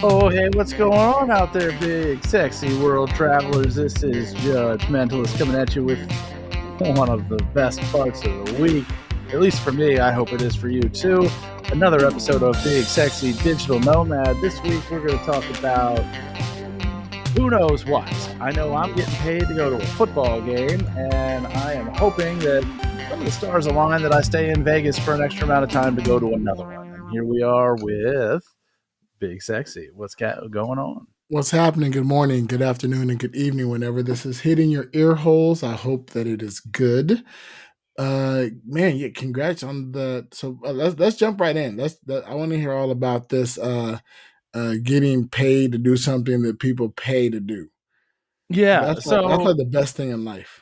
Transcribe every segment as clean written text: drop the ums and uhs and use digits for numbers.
Oh, hey, what's going on out there, big, sexy world travelers? This is Judge Mentalist coming at you with one of the best parts of the week. At least for me, I hope it is for you too. Another episode of Big Sexy Digital Nomad. This week, we're going to talk about who knows what. I know I'm getting paid to go to a football game, and I am hoping that some of the stars align that I stay in Vegas for an extra amount of time to go to another one. And here we are with Big Sexy. What's going on? What's happening? Good morning, good afternoon, and good evening. Whenever this is hitting your ear holes, I hope that it is good. Man, yeah, congrats on the. So let's jump right in. I want to hear all about this. Getting paid to do something that people pay to do. Yeah, That's like so the best thing in life.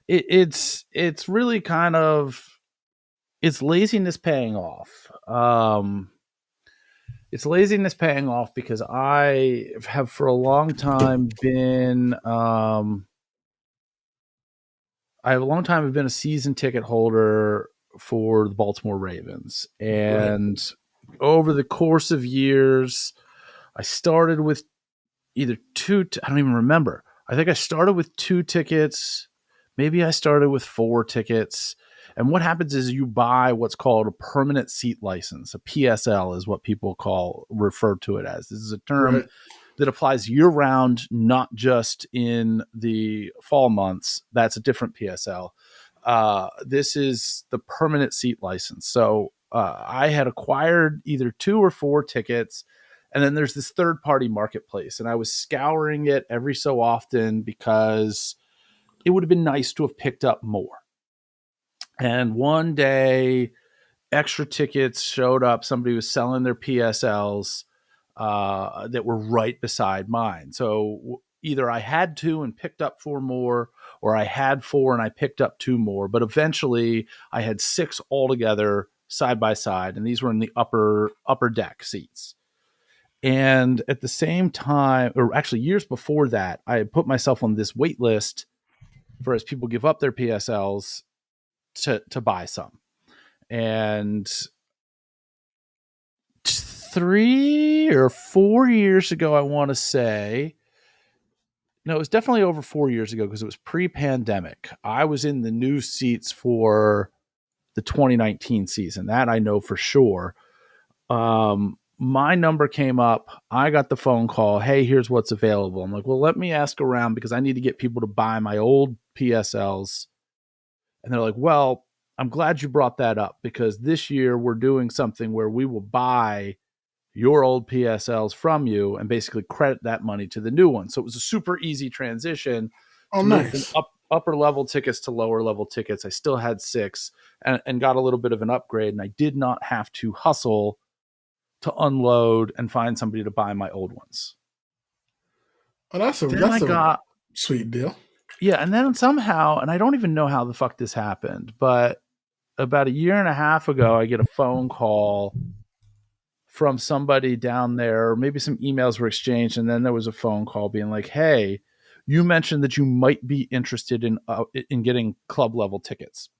it's really kind of it's laziness paying off. It's laziness paying off because I have for a long time been I have a long time been a season ticket holder for the Baltimore Ravens, Right. and over the course of years, I started with either I don't even remember. I think I started with 2 tickets. Maybe I started with 4 tickets. And what happens is you buy what's called a permanent seat license. A PSL is what people refer to it as. This is a term Right. that applies year round, not just in the fall months. That's a different PSL. This is the permanent seat license. So I had acquired either 2 or 4 tickets, and then there's this third party marketplace, and I was scouring it every so often because it would have been nice to have picked up more. And one day, extra tickets showed up. Somebody was selling their PSLs that were right beside mine. So either I had 2 and picked up 4 more, or I had 4 and I picked up 2 more. But eventually, I had 6 altogether side by side, and these were in the upper deck seats. And at the same time, or actually years before that, I had put myself on this wait list for as people give up their PSLs to buy some. And 3 or 4 years ago, I want to say, no, it was definitely over 4 years ago because it was pre-pandemic. I was in the new seats for the 2019 season. That I know for sure. My number came up. I got the phone call. Hey, here's what's available. I'm like, well, let me ask around because I need to get people to buy my old PSLs. And they're like, well, I'm glad you brought that up because this year we're doing something where we will buy your old PSLs from you and basically credit that money to the new one. So it was a super easy transition Oh, to move from nice. upper level tickets to lower level tickets. I still had 6 and got a little bit of an upgrade, and I did not have to hustle to unload and find somebody to buy my old ones. Oh, Then I that's a got, sweet deal. yeah, and then somehow, and I don't even know how the fuck this happened, but about a year and a half ago, I get a phone call from somebody down there, or maybe some emails were exchanged, and then there was a phone call being like, "Hey, you mentioned that you might be interested in getting club level tickets.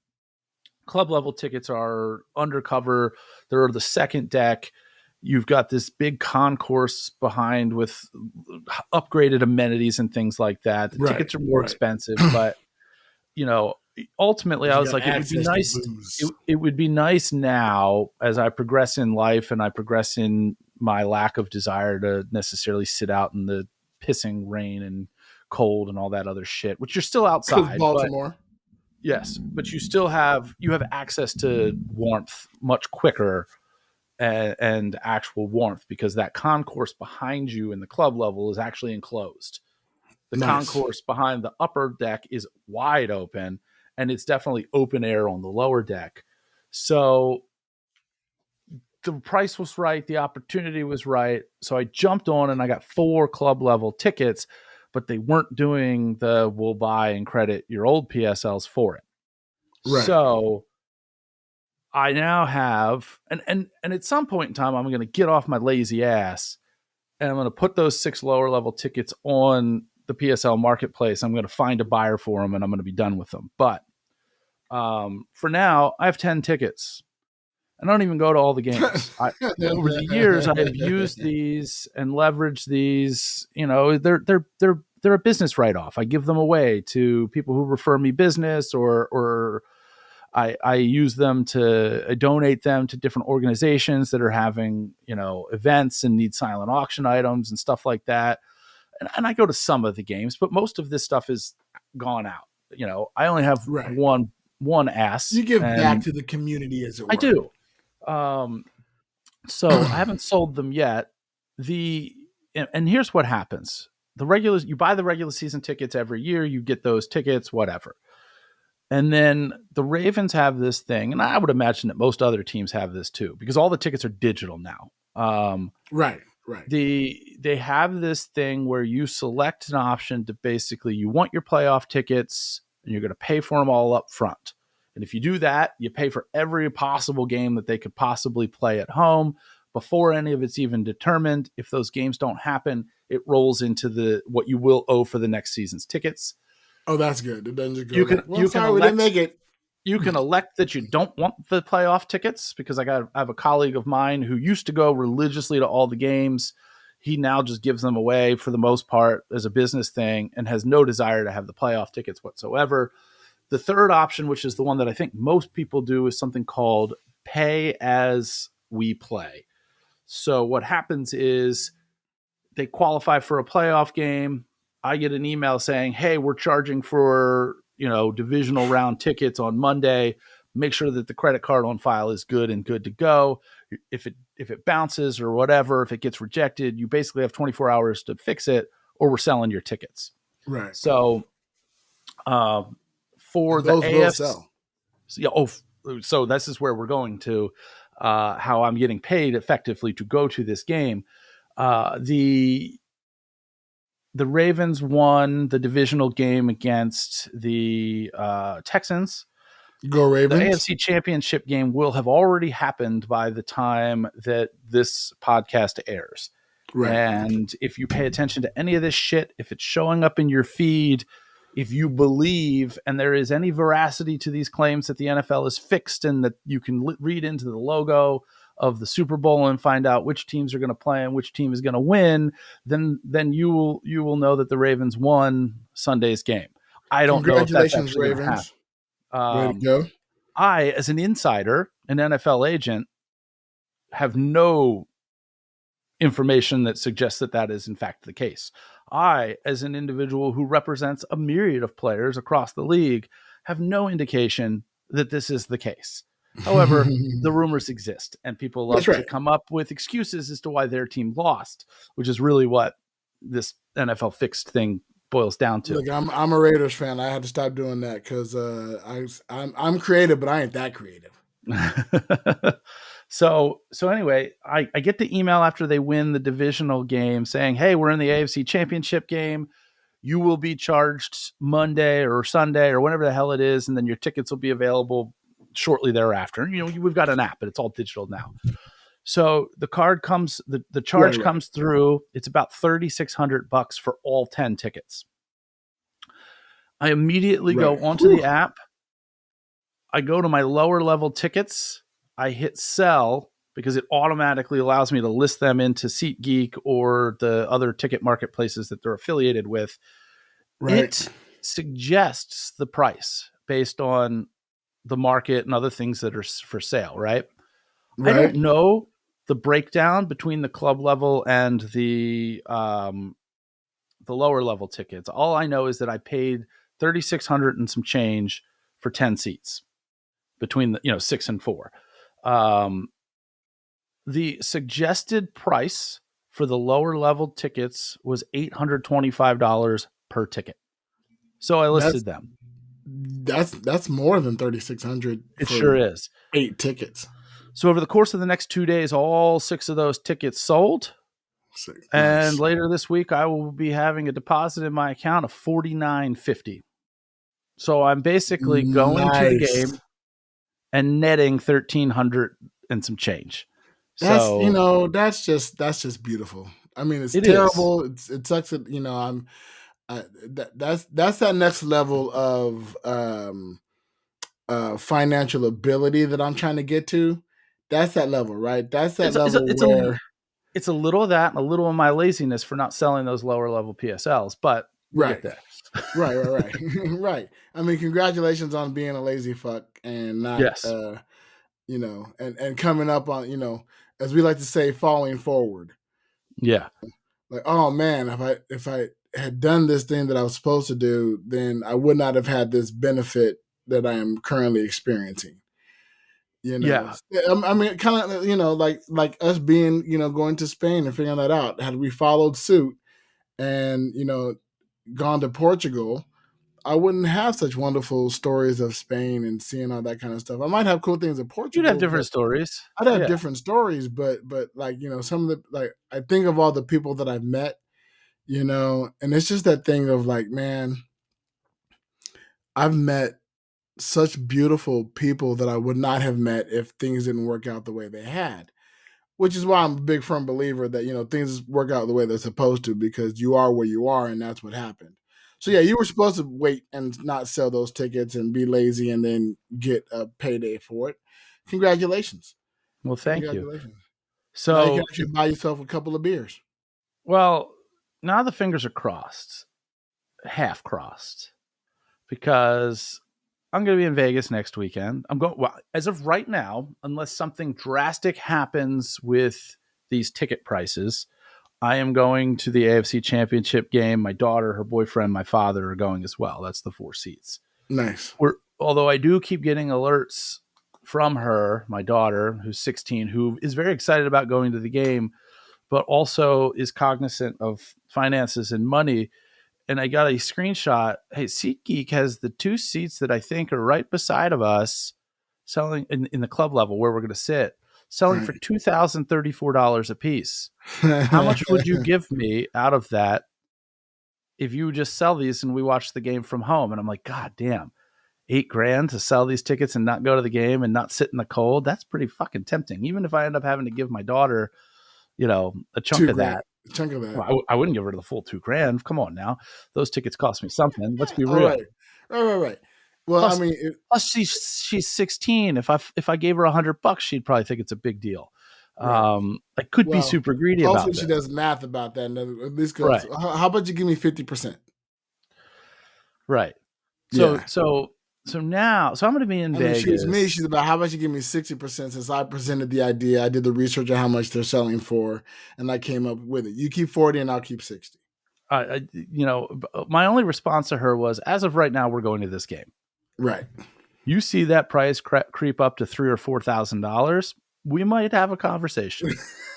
Club level tickets are undercover. They're the second deck. You've got this big concourse behind with upgraded amenities and things like that. The Right. tickets are more Right. expensive, but you know, ultimately, But I you was got like, it would be access to nice. booze. It would be nice now as I progress in life and I progress in my lack of desire to necessarily sit out in the pissing rain and cold and all that other shit, which you're still Because outside, but Baltimore. yes, but you have access to warmth much quicker and actual warmth because that concourse behind you in the club level is actually enclosed. The Nice. concourse behind the upper deck is wide open, and it's definitely open air on the lower deck. So the price was right, the opportunity was right. So I jumped on and I got 4 club level tickets, but they weren't doing the we'll buy and credit your old PSLs for it. Right. So I now have and at some point in time I'm going to get off my lazy ass and I'm going to put those 6 lower level tickets on the PSL marketplace. I'm going to find a buyer for them and I'm going to be done with them. But for now, I have 10 tickets I don't even go to all the games. Over the years, I have used these and leveraged these. They're a business write off. I give them away to people who refer me business, or I use them to donate them to different organizations that are having events and need silent auction items and stuff like that. And I go to some of the games, but most of this stuff is gone out. I only have Right. one ass. You give back and to the community, as it I were. do. So I haven't sold them yet. And here's what happens. You buy the regular season tickets every year, you get those tickets, whatever. And then the Ravens have this thing, and I would imagine that most other teams have this too, because all the tickets are digital now. Right. They have this thing where you select an option to basically, you want your playoff tickets and you're going to pay for them all up front. And if you do that, you pay for every possible game that they could possibly play at home before any of it's even determined. If those games don't happen, it rolls into what you will owe for the next season's tickets. Oh, that's good. It doesn't just go You can, like, well, you can sorry, we didn't elect make it. you can elect that you don't want the playoff tickets, because I have a colleague of mine who used to go religiously to all the games. He now just gives them away for the most part as a business thing and has no desire to have the playoff tickets whatsoever. The third option, which is the one that I think most people do, is something called pay as we play. So what happens is they qualify for a playoff game. I get an email saying, hey, we're charging for divisional round tickets on Monday. Make sure that the credit card on file is good and good to go. If it bounces or whatever, if it gets rejected, you basically have 24 hours to fix it, or we're selling your tickets. Right. So for and the those will AFC, sell. so this is where we're going to how I'm getting paid effectively to go to this game. The Ravens won the divisional game against the Texans. Go Ravens. The AFC Championship game will have already happened by the time that this podcast airs. Right. And if you pay attention to any of this shit, if it's showing up in your feed, if you believe and there is any veracity to these claims that the NFL is fixed and that you can read into the logo of the Super Bowl and find out which teams are going to play and which team is going to win, then you will know that the Ravens won Sunday's game. I don't know if that's Congratulations, actually going to happen. Ravens. Way to go. I, as an insider, an NFL agent, have no information that suggests that is in fact the case. I, as an individual who represents a myriad of players across the league, have no indication that this is the case. However, the rumors exist, and people love to come up with excuses as to why their team lost, which is really what this NFL fixed thing boils down to. Look, I'm a Raiders fan. I had to stop doing that because I'm creative, but I ain't that creative. So anyway, I get the email after they win the divisional game saying, hey, we're in the AFC Championship game. You will be charged Monday or Sunday or whenever the hell it is, and then your tickets will be available shortly thereafter. We've got an app, but it's all digital now. So the card comes, the charge comes through. It's about $3,600 for all 10 tickets. I immediately go onto the app. I go to my lower level tickets. I hit sell because it automatically allows me to list them into SeatGeek or the other ticket marketplaces that they're affiliated with. Right. It suggests the price based on the market and other things that are for sale, right? I don't know the breakdown between the club level and the lower level tickets. All I know is that I paid $3,600 and some change for 10 seats between the 6 and 4. The suggested price for the lower level tickets was $825 per ticket. So I listed them. That's more than $3,600. It sure is. 8 tickets. So over the course of the next 2 days, all 6 of those tickets sold. And later this week, I will be having a deposit in my account of $49.50. So I'm basically going to the game and netting $1,300 and some change. That's just beautiful. I mean, it's terrible. It sucks that that's that next level of financial ability that I'm trying to get to. That's that level, right? That's that It's a, it's a, level it's a where it's a little of that and a little of my laziness for not selling those lower level PSLs, but we'll get right. there. Right. Right. I mean, congratulations on being a lazy fuck and not Yes. and coming up on, as we like to say, falling forward. Yeah. Like, oh man, if I had done this thing that I was supposed to do, then I would not have had this benefit that I am currently experiencing. Yeah. I mean, kind of, like us being, going to Spain and figuring that out. Had we followed suit and gone to Portugal, I wouldn't have such wonderful stories of Spain and seeing all that kind of stuff. I might have cool things in You'd have Portugal, but different stories. I'd have Yeah. different stories. But like some of the like I think of all the people that I've met, and it's just that thing of like, man, I've met such beautiful people that I would not have met if things didn't work out the way they had. Which is why I'm a big firm believer that things work out the way they're supposed to because you are where you are and that's what happened. So yeah, you were supposed to wait and not sell those tickets and be lazy and then get a payday for it. Congratulations. Well, thank you. Congratulations. Now you can So, actually buy yourself a couple of beers. well, now the fingers are crossed, half crossed, because I'm going to be in Vegas next weekend. I'm going, well, as of right now, unless something drastic happens with these ticket prices, I am going to the AFC Championship game. My daughter, her boyfriend, my father are going as well. That's the 4 seats. Nice. Although I do keep getting alerts from her, my daughter, who's 16, who is very excited about going to the game, but also is cognizant of finances and money. And I got a screenshot. Hey, SeatGeek has the 2 seats that I think are right beside of us selling in the club level where we're going to sit, selling for Right. $2,034 a piece. How much would you give me out of that if you just sell these and we watch the game from home? And I'm like, God damn, 8 grand to sell these tickets and not go to the game and not sit in the cold. That's pretty fucking tempting. Even if I end up having to give my daughter, a chunk Two of grand. that. A chunk of that. Well, I wouldn't give her the full 2 grand. Come on now. Those tickets cost me something. Let's be All real. right. Right. Well, I Plus, mean, plus she's 16. If I gave her $100, she'd probably think it's a big deal. right. I could be Well, super greedy hopefully about she this. does math about that and at least goes, Right. how about you give me 50%? Right. So Yeah. so so now so I'm going to be in I mean, she was me. Vegas. She's about, how about you give me 60% since I presented the idea. I did the research on how much they're selling for, and I came up with it. You keep 40 and I'll keep 60. My only response to her was, as of right now, we're going to this game. Right. You see that price creep up to $3,000 or $4,000, we might have a conversation.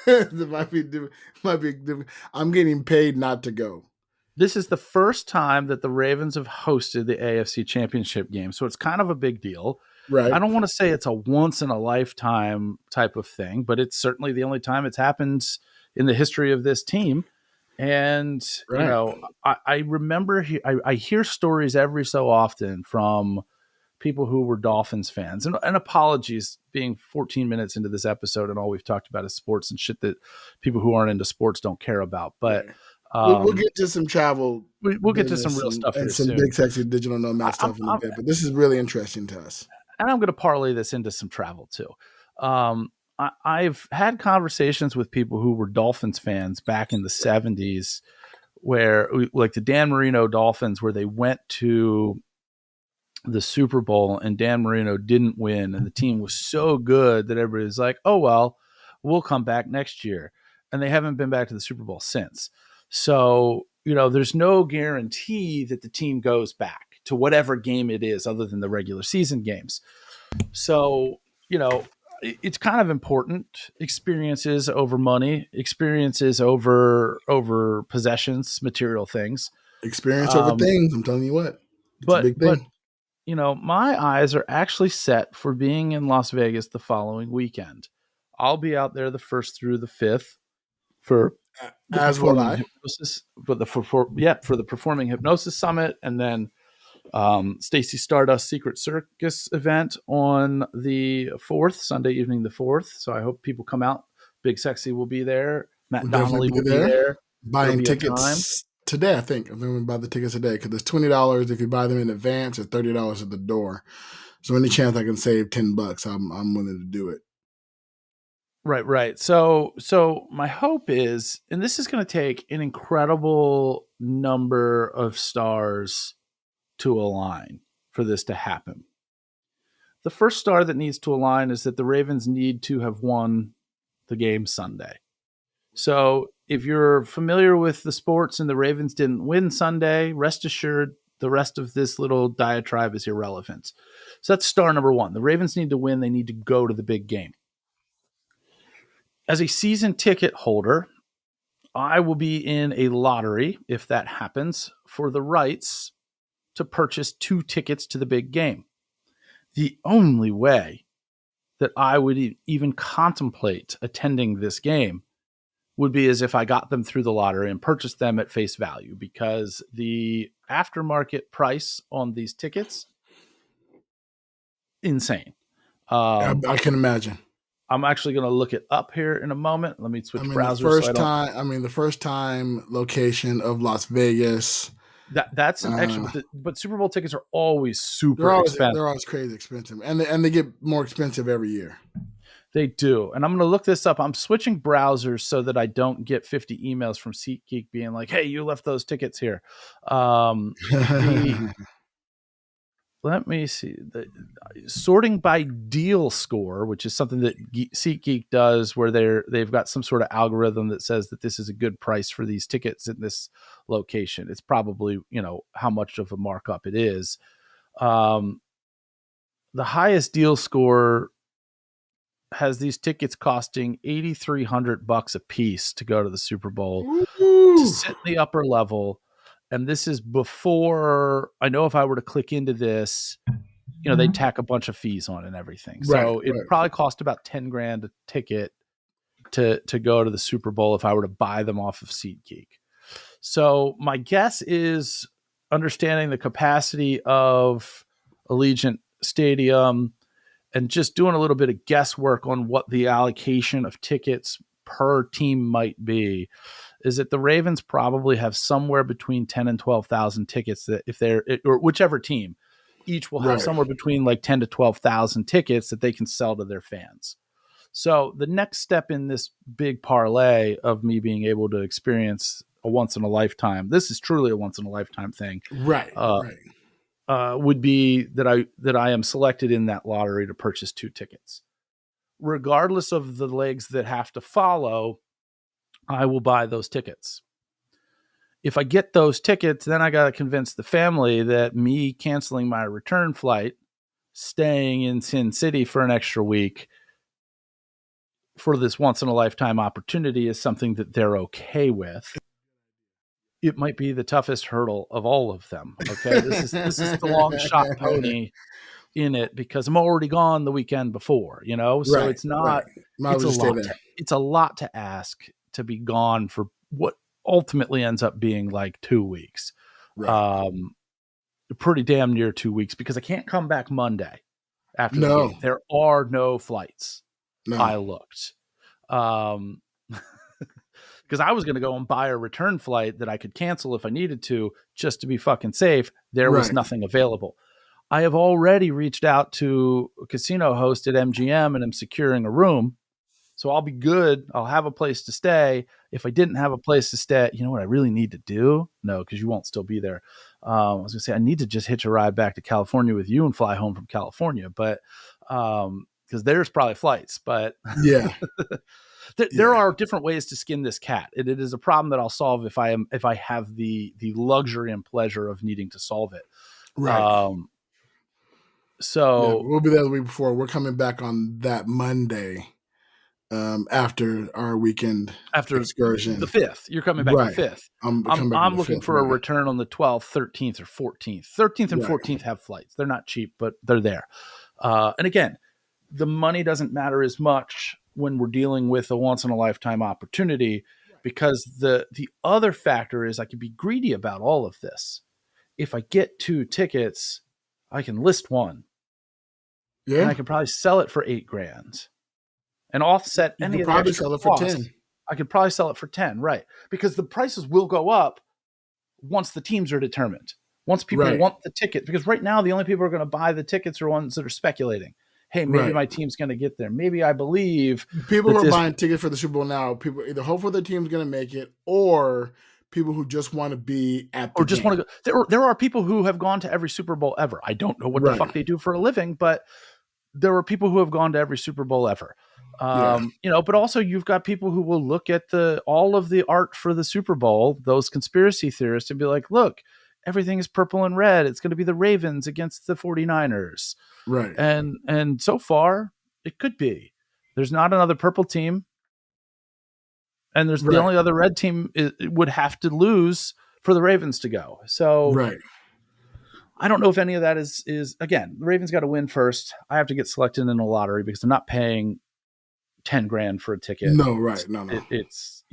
It might be different. Might be different. I'm getting paid not to go. This is the first time that the Ravens have hosted the AFC Championship game, so it's kind of a big deal. I Right. don't want to say it's a once in a lifetime type of thing, but it's certainly the only time it's happened in the history of this team. And Right. I remember I hear stories every so often from people who were Dolphins fans, and apologies being 14 minutes into this episode and all we've talked about is sports and shit that people who aren't into sports don't care about. But Right. We'll um, get to some travel we'll get to some business real stuff and here some soon. big, sexy digital nomad I'm, stuff in a I'm, bit, but this is really interesting to us. and I'm going to parlay this into some travel too. I've had conversations with people who were Dolphins fans back in the 70s, where like the Dan Marino Dolphins, where they went to the Super Bowl and Dan Marino didn't win, and the team was so good that everybody's like, "Oh well, we'll come back next year," and they haven't been back to the Super Bowl since. So there's no guarantee that the team goes back to whatever game it is, other than the regular season games. So it's kind of important. Experiences over money, experiences over possessions, material things. Experience over Um, things. I'm telling you what, it's a but big but thing. my eyes are actually set for being in Las Vegas the following weekend. I'll be out there the 1st through the 5th for the As will performing I. hypnosis for the performing hypnosis summit, and then Stacy Stardust Secret Circus event on the 4th, Sunday evening the 4th. So I hope people come out. Big Sexy will be there. Matt We'll Donnelly definitely be will be there. there. It'll Buying be a time. tickets today, I think. I'm going to buy the tickets today because it's $20 if you buy them in advance or $30 at the door. So any chance I can save $10, I'm willing to do it. Right, right. So my hope is, and this is going to take an incredible number of stars to align for this to happen. The first star that needs to align is that the Ravens need to have won the game Sunday. So if you're familiar with the sports and the Ravens didn't win Sunday, rest assured the rest of this little diatribe is irrelevant. So that's star number one. The Ravens need to win. They need to go to the big game. As a season ticket holder, I will be in a lottery, if that happens, for the rights to purchase 2 tickets to the big game. The only way that I would even contemplate attending this game would be as if I got them through the lottery and purchased them at face value, because the aftermarket price on these tickets, insane. I can imagine. I'm actually going to look it up here in a moment. Let me I switch mean, the browsers so I first don't. time. I mean, the first time location of Las Vegas. That's an extra, Uh, but Super Bowl tickets are always super expensive. they're always crazy expensive, and they get more expensive every year. They do. And I'm going to look this up. I'm switching browsers so that I don't get 50 emails from SeatGeek being like, hey, you left those tickets here. Let me see. The sorting by deal score, which is something that SeatGeek does, where they've got some sort of algorithm that says that this is a good price for these tickets in this location. It's probably, how much of a markup it is. The highest deal score has these tickets costing $8,300 a piece to go to the Super Bowl, to sit in the upper level. And this is before, I know if I were to click into this, they'd tack a bunch of fees on and everything. So it'd probably cost about 10 grand a ticket to go to the Super Bowl if I were to buy them off of SeatGeek. So my guess is, understanding the capacity of Allegiant Stadium and just doing a little bit of guesswork on what the allocation of tickets per team might be, is that the Ravens probably have somewhere between 10 and 12,000 tickets, that if they're, or whichever team, each will have somewhere between like 10 to 12,000 tickets that they can sell to their fans. So the next step in this big parlay of me being able to experience a once in a lifetime, this is truly a once in a lifetime thing. Right. Would be that I am selected in that lottery to purchase 2 tickets. Regardless of the legs that have to follow, I will buy those tickets. If I get those tickets, then I got to convince the family that me canceling my return flight, staying in Sin City for an extra week for this once in a lifetime opportunity is something that they're okay with. It might be the toughest hurdle of all of them. Okay. This is the long shot pony in it, because I'm already gone the weekend before, so it's not, it's a lot to ask to be gone for what ultimately ends up being like 2 weeks. Pretty damn near 2 weeks, because I can't come back Monday after the game. There are no flights. I looked. Because I was going to go and buy a return flight that I could cancel if I needed to, just to be fucking safe. There was nothing available. I have already reached out to a casino host at MGM and am securing a room. So I'll be good. I'll have a place to stay. If I didn't have a place to stay, you know what I really need to do? No, because you won't still be there. I was going to say, I need to just hitch a ride back to California with you and fly home from California. But because there's probably flights. But there are different ways to skin this cat. It is a problem that I'll solve if I have the luxury and pleasure of needing to solve it. So we'll be there the week before. We're coming back on that Monday, after our weekend excursion. The 5th. You're coming back the 5th. I'm looking for a return on the 12th, 13th, or 14th. 13th and 14th have flights. They're not cheap, but they're there. And again, the money doesn't matter as much when we're dealing with a once in a lifetime opportunity, because the other factor is I could be greedy about all of this. If I get 2 tickets, I can list one. Yeah. And I could probably sell it for $8,000 and offset any of the extra costs. For 10. I could probably sell it for 10, right? Because the prices will go up once the teams are determined. Once people want the ticket, because right now the only people who are going to buy the tickets are ones that are speculating. hey, maybe Right. my team's going to get there. Maybe I believe People who that are this, buying tickets for the Super Bowl now, people either hope for their team's going to make it, or people who just want to be at the or just want game. to go. There are people who have gone to every Super Bowl ever. I don't know what the Right. fuck they do for a living, but there are people who have gone to every Super Bowl ever. Yeah. But also you've got people who will look at all of the art for the Super Bowl, those conspiracy theorists, and be like, look, everything is purple and red. It's going to be the Ravens against the 49ers. Right. And so far it could be. There's not another purple team, and there's the Right. only other red team would have to lose for the Ravens to go. So Right. I don't know if any of that is again, the Ravens got to win first. I have to get selected in a lottery because I'm not paying 10 grand for a ticket. No. Right. No. No. It's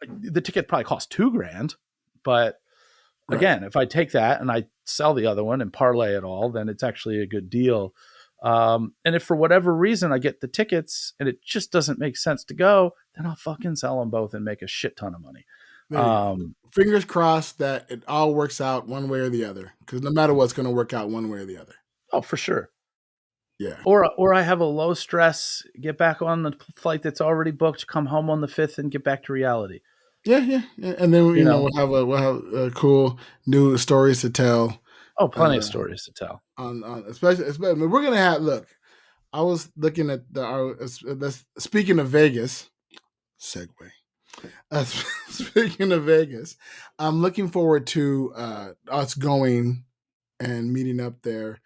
the ticket probably costs 2 grand, but Right. again, if I take that and I sell the other one and parlay it all, then it's actually a good deal. And if for whatever reason I get the tickets and it just doesn't make sense to go, then I'll fucking sell them both and make a shit ton of money. There you go. Fingers crossed that it all works out one way or the other, because no matter what's going to work out one way or the other. Oh, for sure. Yeah. Or I have a low stress, get back on the flight that's already booked, come home on the 5th and get back to reality. Yeah. Yeah. Yeah. And then You know, we'll have cool new stories to tell. oh, plenty of stories to tell. On especially we're gonna have look. I was looking at speaking of Vegas segue. Speaking of Vegas, I'm looking forward to us going and meeting up there.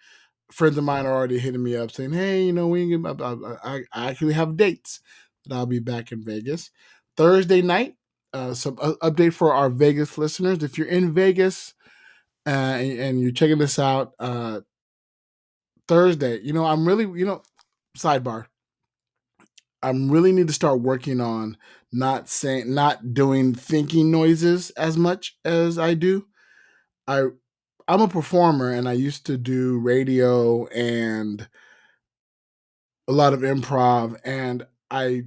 Friends of mine are already hitting me up saying, "Hey, I actually have dates that I'll be back in Vegas Thursday night." Some update for our Vegas listeners: if you're in Vegas and you're checking this out, Thursday, I'm really, sidebar. I really need to start working on not doing thinking noises as much as I do. I I'm a performer and I used to do radio and a lot of improv, and I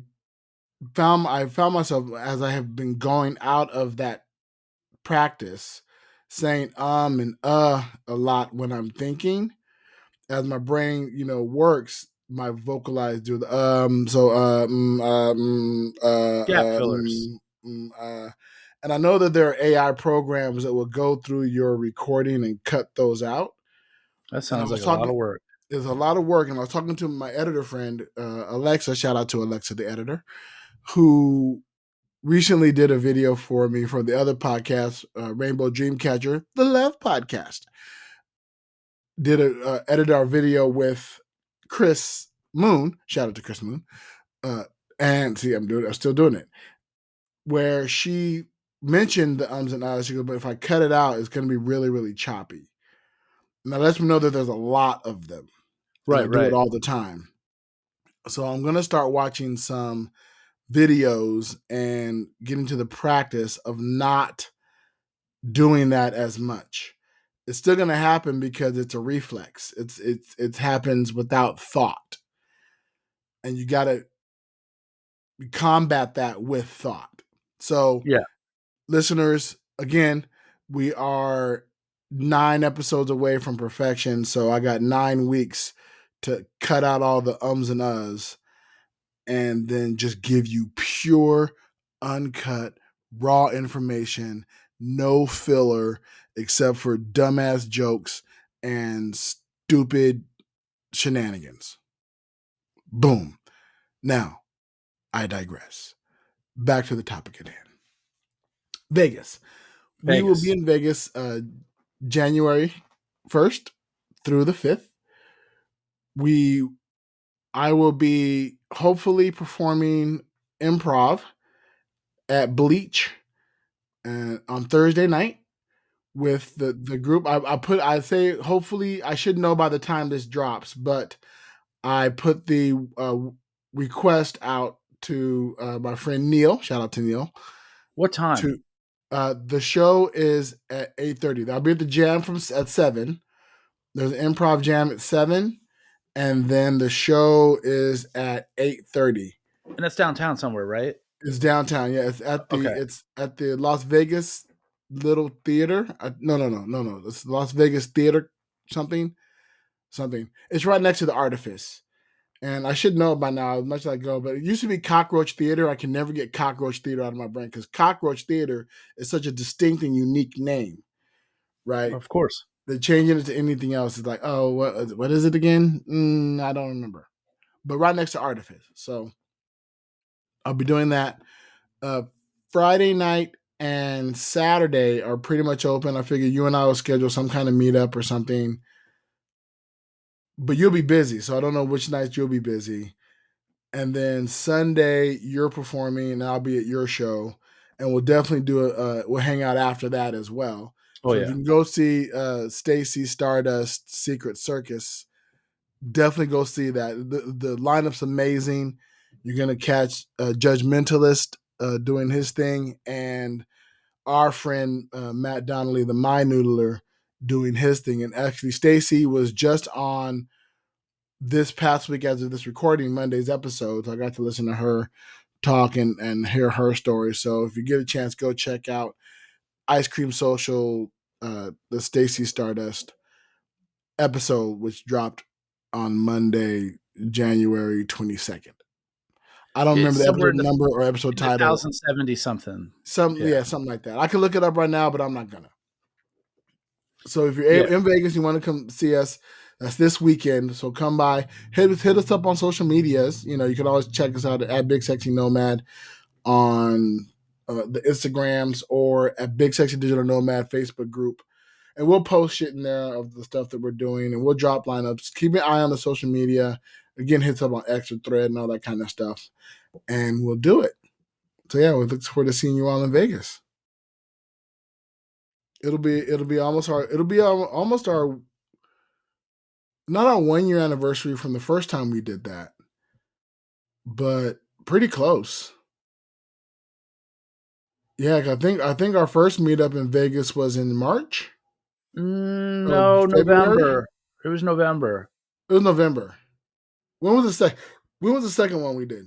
found myself, as I have been going out of that practice, saying and a lot when I'm thinking. As my brain, works, my vocalize do the Gap fillers. and I know that there are AI programs that will go through your recording and cut those out. That And I sounds was like a lot talking, of work. there's a lot of work, and I was talking to my editor friend, Alexa. Shout out to Alexa, the editor, who recently did a video for me for the other podcast, Rainbow Dreamcatcher, the Love Podcast. Did edited our video with Chris Moon. Shout out to Chris Moon. And see, I'm still doing it. Where she mentioned the ums and ahs. She goes, but if I cut it out, it's going to be really, really choppy. And that lets me know that there's a lot of them, and I Right, do it right. all the time. So I'm going to start watching some videos and get into the practice of not doing that as much. It's still going to happen because it's a reflex. It happens without thought, and you got to combat that with thought. So, Yeah. listeners, again, we are 9 episodes away from perfection. So I got 9 weeks to cut out all the ums and uhs, and then just give you pure, uncut, raw information, no filler, except for dumbass jokes and stupid shenanigans. Boom. Now, I digress. Back to the topic at hand. Vegas. We will be Vegas. in Vegas January 1st through the 5th. I will be hopefully performing improv at Bleach on Thursday night with the group. I say hopefully, I should know by the time this drops, but I put the request out to my friend Neil. Shout out to Neil. What time? To the show is at 8:30. I'll be at the jam at 7. There's an improv jam at 7, and then the show is at 8:30. And it's downtown somewhere, right? It's downtown. Yeah, Okay. it's at the Las Vegas Little Theater. No. It's Las Vegas Theater something. It's right next to the Artifice. And I should know by now as much as I go, but it used to be Cockroach Theater. I can never get Cockroach Theater out of my brain because Cockroach Theater is such a distinct and unique name, right? Of course. They're changing it to anything else. It's like, oh, what is it again? I don't remember. But right next to Artifice. So I'll be doing that. Uh, Friday night and Saturday are pretty much open. I figure you and I will schedule some kind of meetup or something. But you'll be busy, so I don't know which nights you'll be busy. And then Sunday you're performing, and I'll be at your show, and we'll definitely we'll hang out after that as well. Oh So if you yeah. can go see Stacy Stardust Secret Circus, definitely go see that. The lineup's amazing. You're gonna catch Judge Mentalist doing his thing, and our friend Matt Donnelly, the My Noodler, doing his thing. And actually, Stacy was just on this past week as of this recording, Monday's episode. So I got to listen to her talk and hear her story. So if you get a chance, go check out Ice Cream Social, the Stacy Stardust episode, which dropped on Monday, January 22nd. I don't remember It's the somewhere episode number or episode in the title. 1070 something. Something, Yeah. yeah, something like that. I can look it up right now, but I'm not gonna. So if you're Yeah. in Vegas, you want to come see us. That's this weekend. So come by, hit us up on social medias. You know, you can always check us out at Big Sexy Nomad on the Instagrams or at Big Sexy Digital Nomad Facebook group. And we'll post shit in there of the stuff that we're doing, and we'll drop lineups. Keep an eye on the social media. Again, hit us up on X or Thread and all that kind of stuff, and we'll do it. So yeah, we look forward to seeing you all in Vegas. It'll be almost our not our 1 year anniversary from the first time we did that, but pretty close. Yeah, I think our first meetup in Vegas was in March or No, February. November. It was November. It was November. When was the second? When was the second one we did?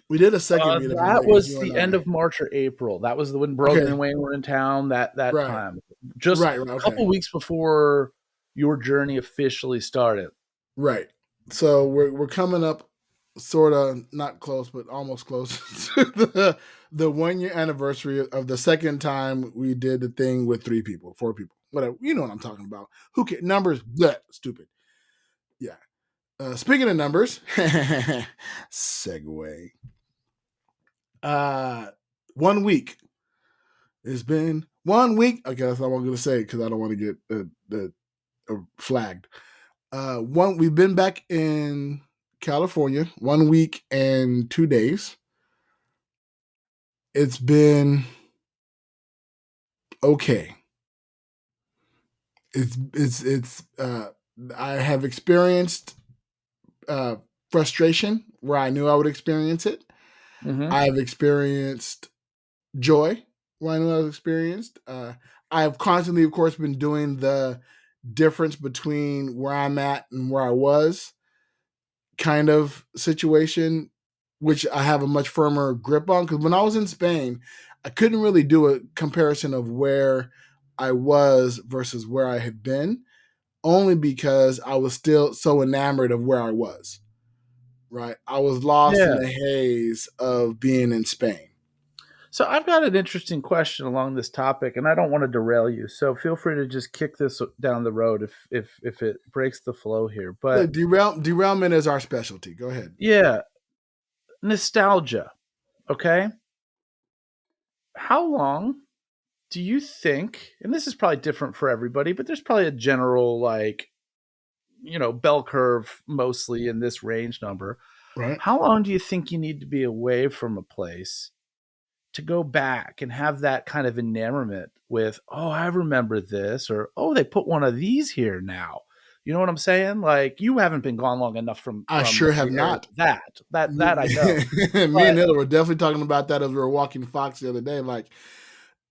We did a second meetup in That Vegas. was You and the end I. of March or April. That was the when Brogan Okay. and Wayne were in town. That Right. time, just Right. a couple Okay. weeks before your journey officially started. Right. So we're coming up, sort of not close, but almost close to the 1 year anniversary of the second time we did the thing with 3 people, 4 people, whatever. You know what I'm talking about. Who cares? Numbers, that stupid. Yeah. Speaking of numbers, segue. 1 week. It's been 1 week. Okay, that's not what I'm going to say because I don't want to get flagged. We've been back in California 1 week and 2 days. It's been okay. It's I have experienced frustration where I knew I would experience it. Mm-hmm. I've experienced joy where I knew I was experienced. I've constantly, of course, been doing the difference between where I'm at and where I was kind of situation, which I have a much firmer grip on. Because when I was in Spain, I couldn't really do a comparison of where I was versus where I had been, only because I was still so enamored of where I was. Right, I was lost in Yeah. the haze of being in Spain. So I've got an interesting question along this topic, and I don't want to derail you. So feel free to just kick this down the road if it breaks the flow here. The But derailment is our specialty. Go ahead. yeah, nostalgia. Okay, how long do you think? And this is probably different for everybody, but there's probably a general bell curve mostly in this range number. Right. How long do you think you need to be away from a place to go back and have that kind of enamorment with, oh, I remember this, or oh, they put one of these here now. You know what I'm saying? Like you haven't been gone long enough I from sure have the area not. that I know. Me and But Ella were definitely talking about that as we were walking Fox the other day. Like,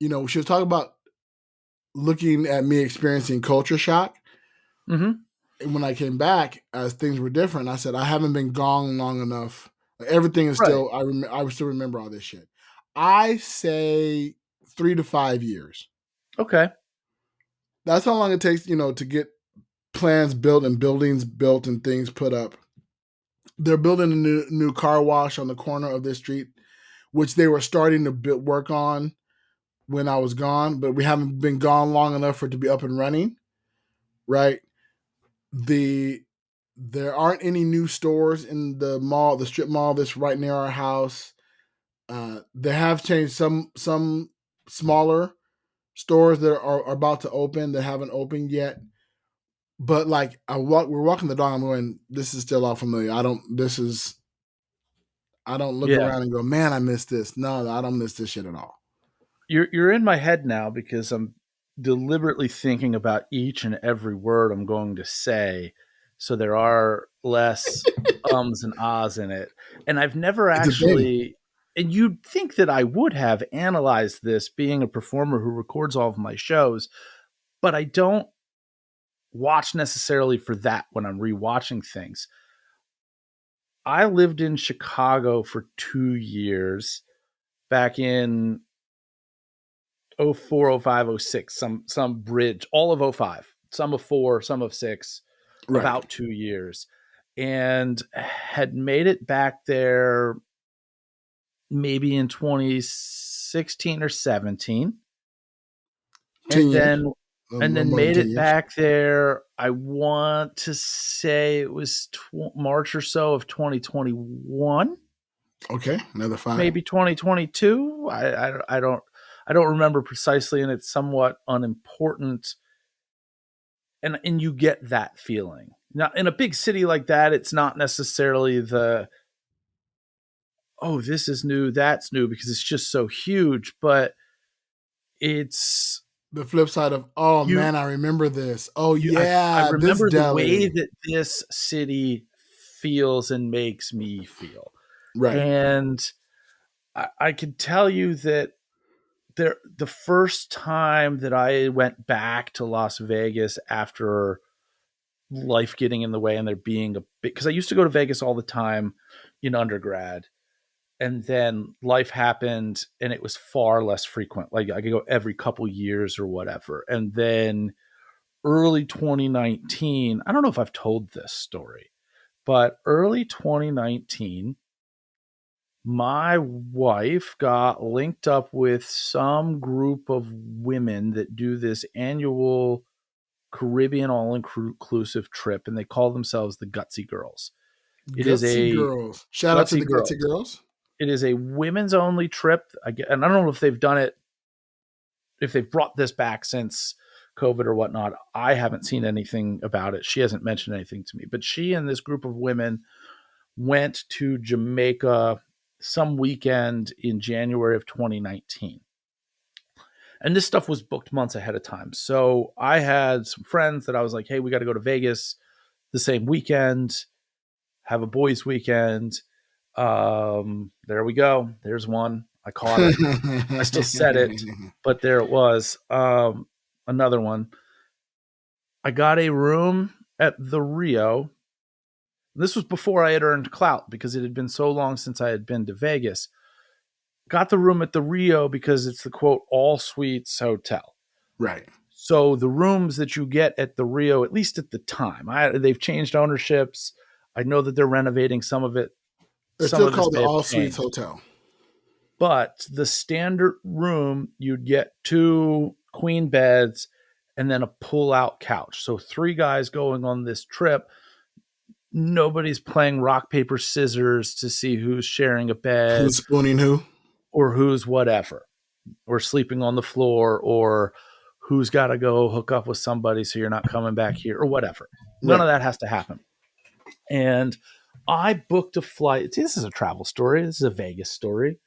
she was talking about looking at me experiencing culture shock. mhm, And when I came back, as things were different, I said, I haven't been gone long enough. Like, everything is right, still, I still remember all this shit. I say 3 to 5 years. okay, That's how long it takes, to get plans built and buildings built and things put up. they're building a new car wash on the corner of this street, which they were starting to work on when I was gone, but we haven't been gone long enough for it to be up and running. Right. The There aren't any new stores in the mall, the strip mall that's right near our house. They have changed some smaller stores that are about to open that haven't opened yet. But like we're walking the dog. I'm going. This is still all familiar. I don't. This is. I don't look Yeah. around and go, man, I miss this. No, I don't miss this shit at all. You're in my head now because I'm deliberately thinking about each and every word I'm going to say, so there are less ums and ahs in it. And I've never It's a thing. actually, and you'd think that I would have analyzed this, being a performer who records all of my shows, but I don't watch necessarily for that when I'm rewatching things. I lived in Chicago for 2 years back in oh 04, oh 05, oh 06, some bridge, all of oh 05, some of 4, some of 6, Right. about 2 years, and had made it back there maybe in 2016 or 17, 10 and years. then More than made 10 it years. back there. I want to say it was March or so of 2021, Okay. Another 5. maybe 2022. I don't remember precisely, and it's somewhat unimportant. And you get that feeling. Now, in a big city like that, it's not necessarily the, oh, this is new, that's new, because it's just so huge, but it's The flip side of, oh you man, I remember this. Oh I yeah, this remember the way deli. that this city feels and makes me feel. Right. And I can tell you that the first time that I went back to Las Vegas after life getting in the way and there being a big, because I used to go to Vegas all the time in undergrad, and then life happened and it was far less frequent. Like I could go every couple years or whatever. And then early 2019, I don't know if I've told this story, but early 2019, my wife got linked up with some group of women that do this annual Caribbean all inclusive trip, and they call themselves the Gutsy Girls. It is Gutsy a Girls. Shout out to Gutsy the Gutsy Girls. Girls. It is a women's only trip. And I don't know if they've done it, if they've brought this back since COVID or whatnot. I haven't seen anything about it. She hasn't mentioned anything to me. But she and this group of women went to Jamaica some weekend in January of 2019. And this stuff was booked months ahead of time. So I had some friends that I was like, hey, we got to go to Vegas the same weekend, have a boys' weekend. There we go. There's one. I caught it. I still said it, but there it was. Another one. I got a room at the Rio. This was before I had earned clout because it had been so long since I had been to Vegas. Got the room at the Rio because it's the quote all suites hotel. Right. So the rooms that you get at the Rio, at least at the time, they've changed ownerships. I know that they're renovating some of it. It's Some still of this called the may have All Suites changed. Hotel. But the standard room, you'd get 2 queen beds and then a pull-out couch. So 3 guys going on this trip. Nobody's playing rock, paper, scissors to see who's sharing a bed Who's spooning who? or who's whatever, or sleeping on the floor, or who's got to go hook up with somebody so you're not coming back here or whatever. None of Right. that has to happen. And I booked a flight. See, this is a travel story. This is a Vegas story.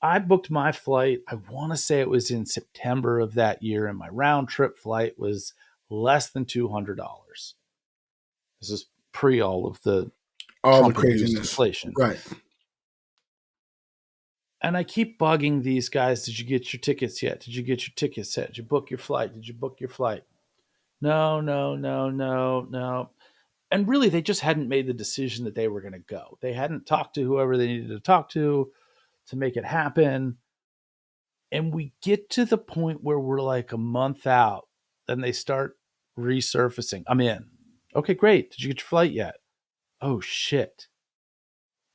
I booked my flight. I want to say it was in September of that year, and my round trip flight was less than $200. This is pre all of the All the Trump induced craziness. inflation. Right. And I keep bugging these guys. Did you get your tickets yet? Did you get your tickets yet? Did you book your flight? Did you book your flight? No, no, no, no, no. And really, they just hadn't made the decision that they were going to go. They hadn't talked to whoever they needed to talk to make it happen. And we get to the point where we're like a month out and they start resurfacing. I'm in. Okay, great. Did you get your flight yet? oh shit,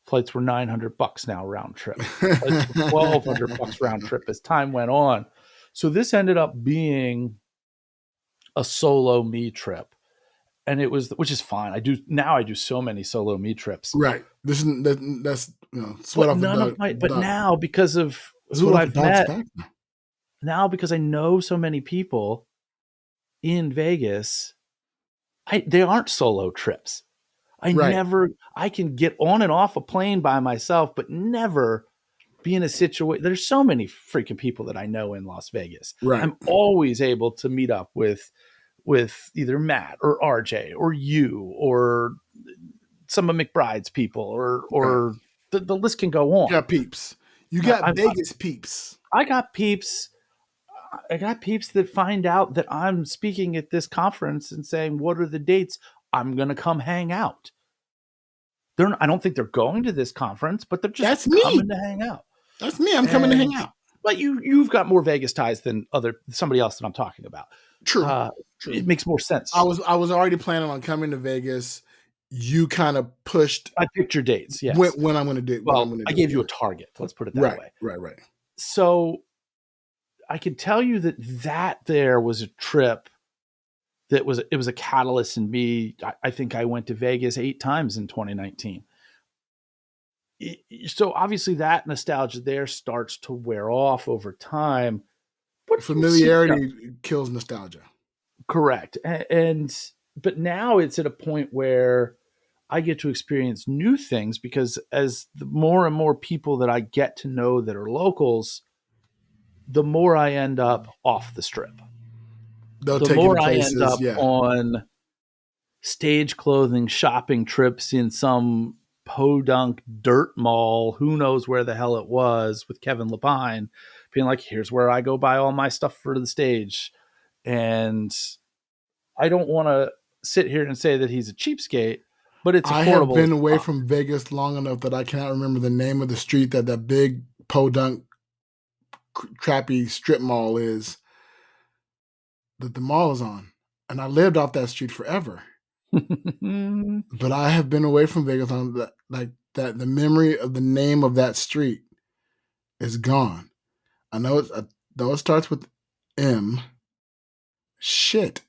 flights were $900 now round trip. Flights were $1,200 round trip as time went on. So this ended up being a solo me trip, and it was, which is fine. I do so many solo me trips, Right. That's sweat but off a none of dog. my. But now, because of Sweat who off a I've dog's met, back. now because I know so many people in Vegas, they aren't solo trips. Right. I can get on and off a plane by myself, but never be in a situation. There's so many freaking people that I know in Las Vegas. Right. I'm always able to meet up with either Matt or RJ or you or some of McBride's people Right. or the list can go You on. got peeps. You got I, Vegas peeps. I got peeps. I got peeps that find out that I'm speaking at this conference and saying, "What are the dates? I'm going to come hang out." I don't think they're going to this conference, but they're just That's me. coming to hang out. That's me. I'm coming to hang And out. but you've got more Vegas ties than somebody else that I'm talking about. True. It True. makes more I sense. was already planning on coming to Vegas. You kind of pushed I picked your dates, yes. when I'm going to do Well, I it. gave you Yeah. a target. Let's put it that Right. way. Right. Right. So I can tell you that there was a trip that was it was a catalyst in me. I think I went to Vegas 8 times in 2019. So obviously that nostalgia there starts to wear off over time. But you see stuff. Familiarity kills nostalgia. Correct. And but now it's at a point where I get to experience new things because as the more and more people that I get to know that are locals, the more I end up off the strip. They'll The take you to more I end places. up Yeah. on stage clothing shopping trips in some podunk dirt mall, who knows where the hell it was, with Kevin Lapine being like, here's where I go buy all my stuff for the stage. And I don't want to sit here and say that he's a cheapskate, but it's I have affordable as been away fuck. from Vegas long enough that I cannot remember the name of the street that big podunk crappy strip mall is that the mall is on. And I lived off that street forever. But I have been away from Vegas on that, like that. The memory of the name of that street is gone. I know though it starts with M. Shit.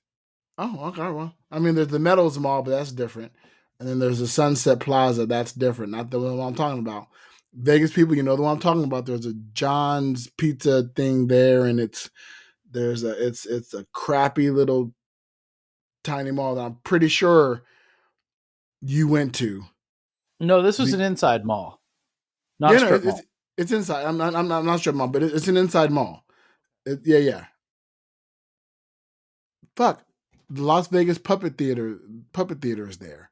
Oh, okay. Well, I mean, there's the Meadows Mall, but that's different. And then there's the Sunset Plaza. That's different. Not the one I'm talking about. Vegas people, you know the one I'm talking about. There's a John's Pizza thing there, and it's a crappy little tiny mall that I'm pretty sure you went to. No, this was The, an inside mall, not a yeah, no, strip mall. it's inside. I'm not sure mall, but it's an inside mall. Yeah, yeah. Fuck, the Las Vegas Puppet Theater is there,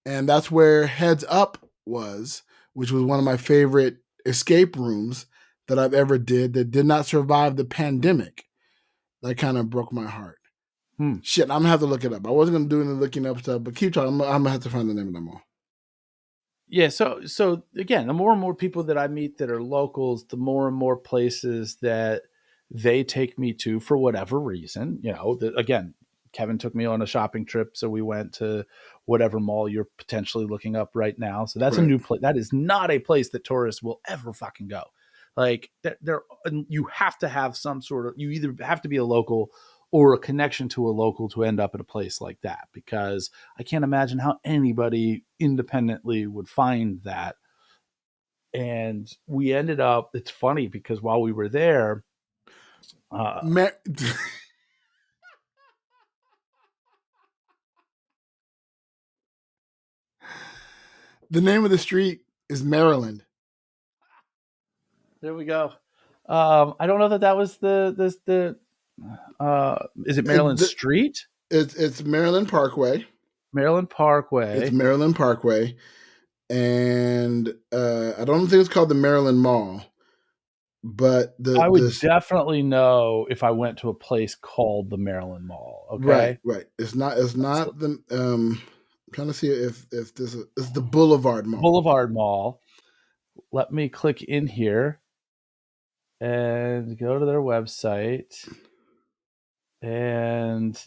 and that's where Heads Up was, which was one of my favorite escape rooms that I've ever did. That did not survive the pandemic. That kind of broke my heart. Hmm. Shit, I'm gonna have to look it up. I wasn't gonna do any looking up stuff, but keep talking. I'm gonna have to find the name of that mall. Yeah, so again, the more and more people that I meet that are locals, the more and more places that they take me to for whatever reason. Again, Kevin took me on a shopping trip, so we went to whatever mall you're potentially looking up right now. So that's a Right. new place. That is not a place that tourists will ever fucking go. Like you have to have some sort of, you either have to be a local or a connection to a local to end up at a place like that, because I can't imagine how anybody independently would find that. And we ended up, it's funny because while we were there, uh, Ma- the name of the street is Maryland. there we go. I don't know that was is it It, Maryland Street? it's Maryland Parkway. Maryland It's Parkway. Maryland Parkway, and I don't think it's called the Maryland Mall, but I would definitely know if I went to a place called the Maryland Mall. right, Okay. right. It's not the I'm trying to see if this is the Boulevard Mall. Boulevard Mall. Let me click in here and go to their website and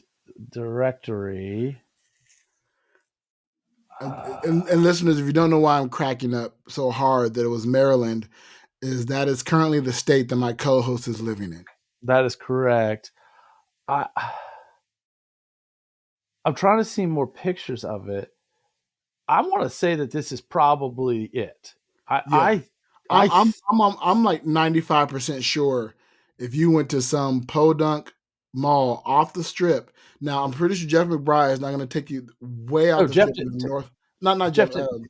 directory. And listeners, if you don't know why I'm cracking up so hard that it was Maryland, is that is currently the state that my co-host is living in. That is correct. I I'm trying to see more pictures of it. I want to say that this is probably it. I Yeah, I I I'm like 95% sure if you went to some podunk mall off the strip. Now I'm pretty sure Jeff McBride is not going to take you way no out the Jeff strip in the didn't. north. Not Jeff. Jeff didn't.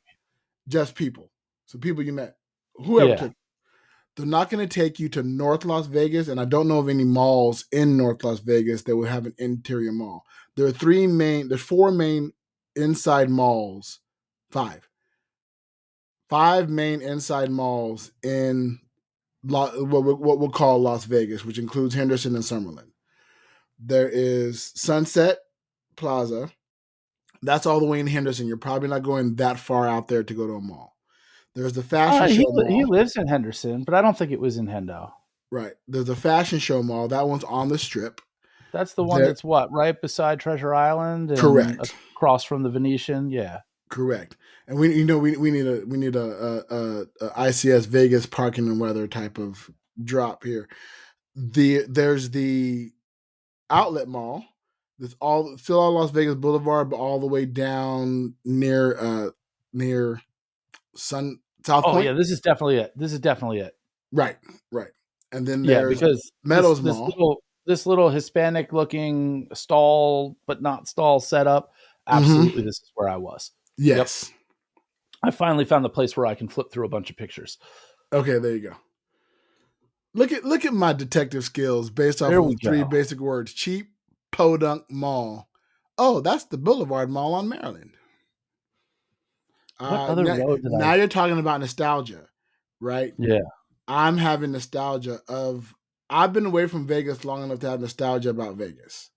Just people. So people you met, whoever Yeah. took. They're not going to take you to North Las Vegas, and I don't know of any malls in North Las Vegas that would have an interior mall. There's four main inside malls, five, five main inside malls in what we'll call Las Vegas, which includes Henderson and Summerlin. There is Sunset Plaza. That's all the way in Henderson. You're probably not going that far out there to go to a mall. There's the Fashion Show He Mall. lives in Henderson, but I don't think it was in Hendo. Right. There's the Fashion Show Mall. That one's on the strip. That's the one There, that's what, right beside Treasure Island and correct. across from the Venetian. Yeah. Correct. And we need a ICS Vegas parking and weather type of drop here. There's the outlet mall that's all still on Las Vegas Boulevard, but all the way down near South Oh Point. yeah, this is definitely it. This is definitely it. Right, right. And then Yeah, there's because Meadows Mall. this little Hispanic looking stall but not stall setup. Mm-hmm. Absolutely, this is where I was. Yep. Yes. I finally found the place where I can flip through a bunch of pictures. Okay, there you go. Look at my detective skills based off There of we the three go. basic words: cheap, podunk, mall. Oh, that's the Boulevard Mall on Maryland. What other road did Now I? you're talking about nostalgia, right? Yeah. I'm having nostalgia of. I've been away from Vegas long enough to have nostalgia about Vegas.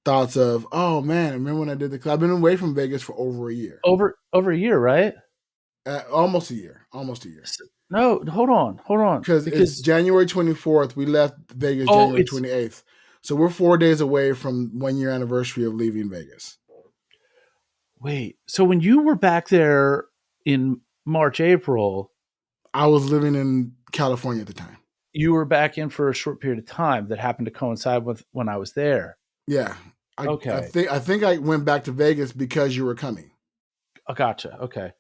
Thoughts of, oh man, remember when I did the club? I've been away from Vegas for over a year, Over a year, right? almost a year, almost a year. No, hold on, Because it's because January 24th. We left Vegas oh, January it's 28th. So we're 4 days away from 1 year anniversary of leaving Vegas. wait. So when you were back there in March, April, I was living in California at the time. you were back in for a short period of time that happened to coincide with when I was there. Yeah. Okay. I think I went back to Vegas because you were coming. I gotcha. Okay.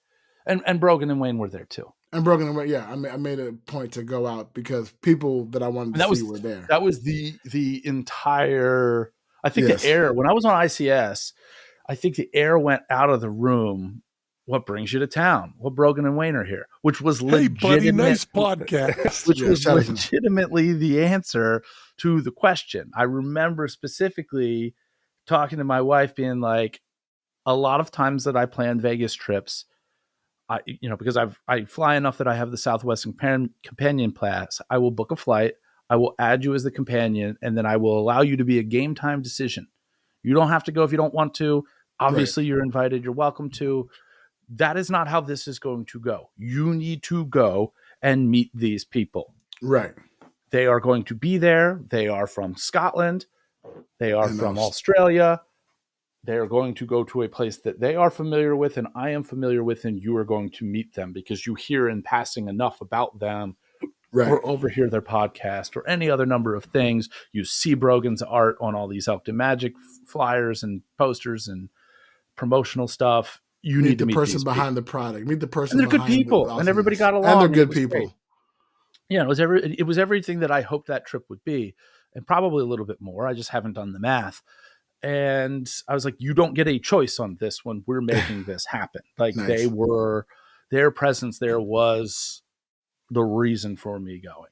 And Brogan and Wayne were there too. And Broken and yeah, I made a point to go out because people that I wanted And to see were there. that was the entire I think the Yes. air when I was on ICS, I think the air went out of the room. What brings you to town? Well, Brogan and Wayne are here, which was Hey, buddy, legitimate. nice podcast. Which Yeah, was shout out to them. legitimately the answer to the question. I remember specifically talking to my wife, being like, a lot of times that I plan Vegas trips, because I fly enough that I have the Southwest companion pass. I will book a flight. I will add you as the companion, and then I will allow you to be a game time decision. You don't have to go if you don't want to. Obviously, you're invited. You're welcome to. That is not how this is going to go. You need to go and meet these people. Right. They are going to be there. They are from Scotland. They are And from Australia. They are going to go to a place that they are familiar with and I am familiar with, and you are going to meet them because you hear in passing enough about them right. or overhear their podcast or any other number of things. You see Brogan's art on all these Elkton Magic flyers and posters and promotional stuff. You Meet need to the meet person these behind people. the product. Meet the person And they're good behind people, the and everybody awesomeness. got And along. they're And it good was great. people. Yeah, it was everything that I hoped that trip would be, and probably a little bit more. I just haven't done the math. And I was like, you don't get a choice on this one. We're making this happen. Like Nice. their presence there was the reason for me going.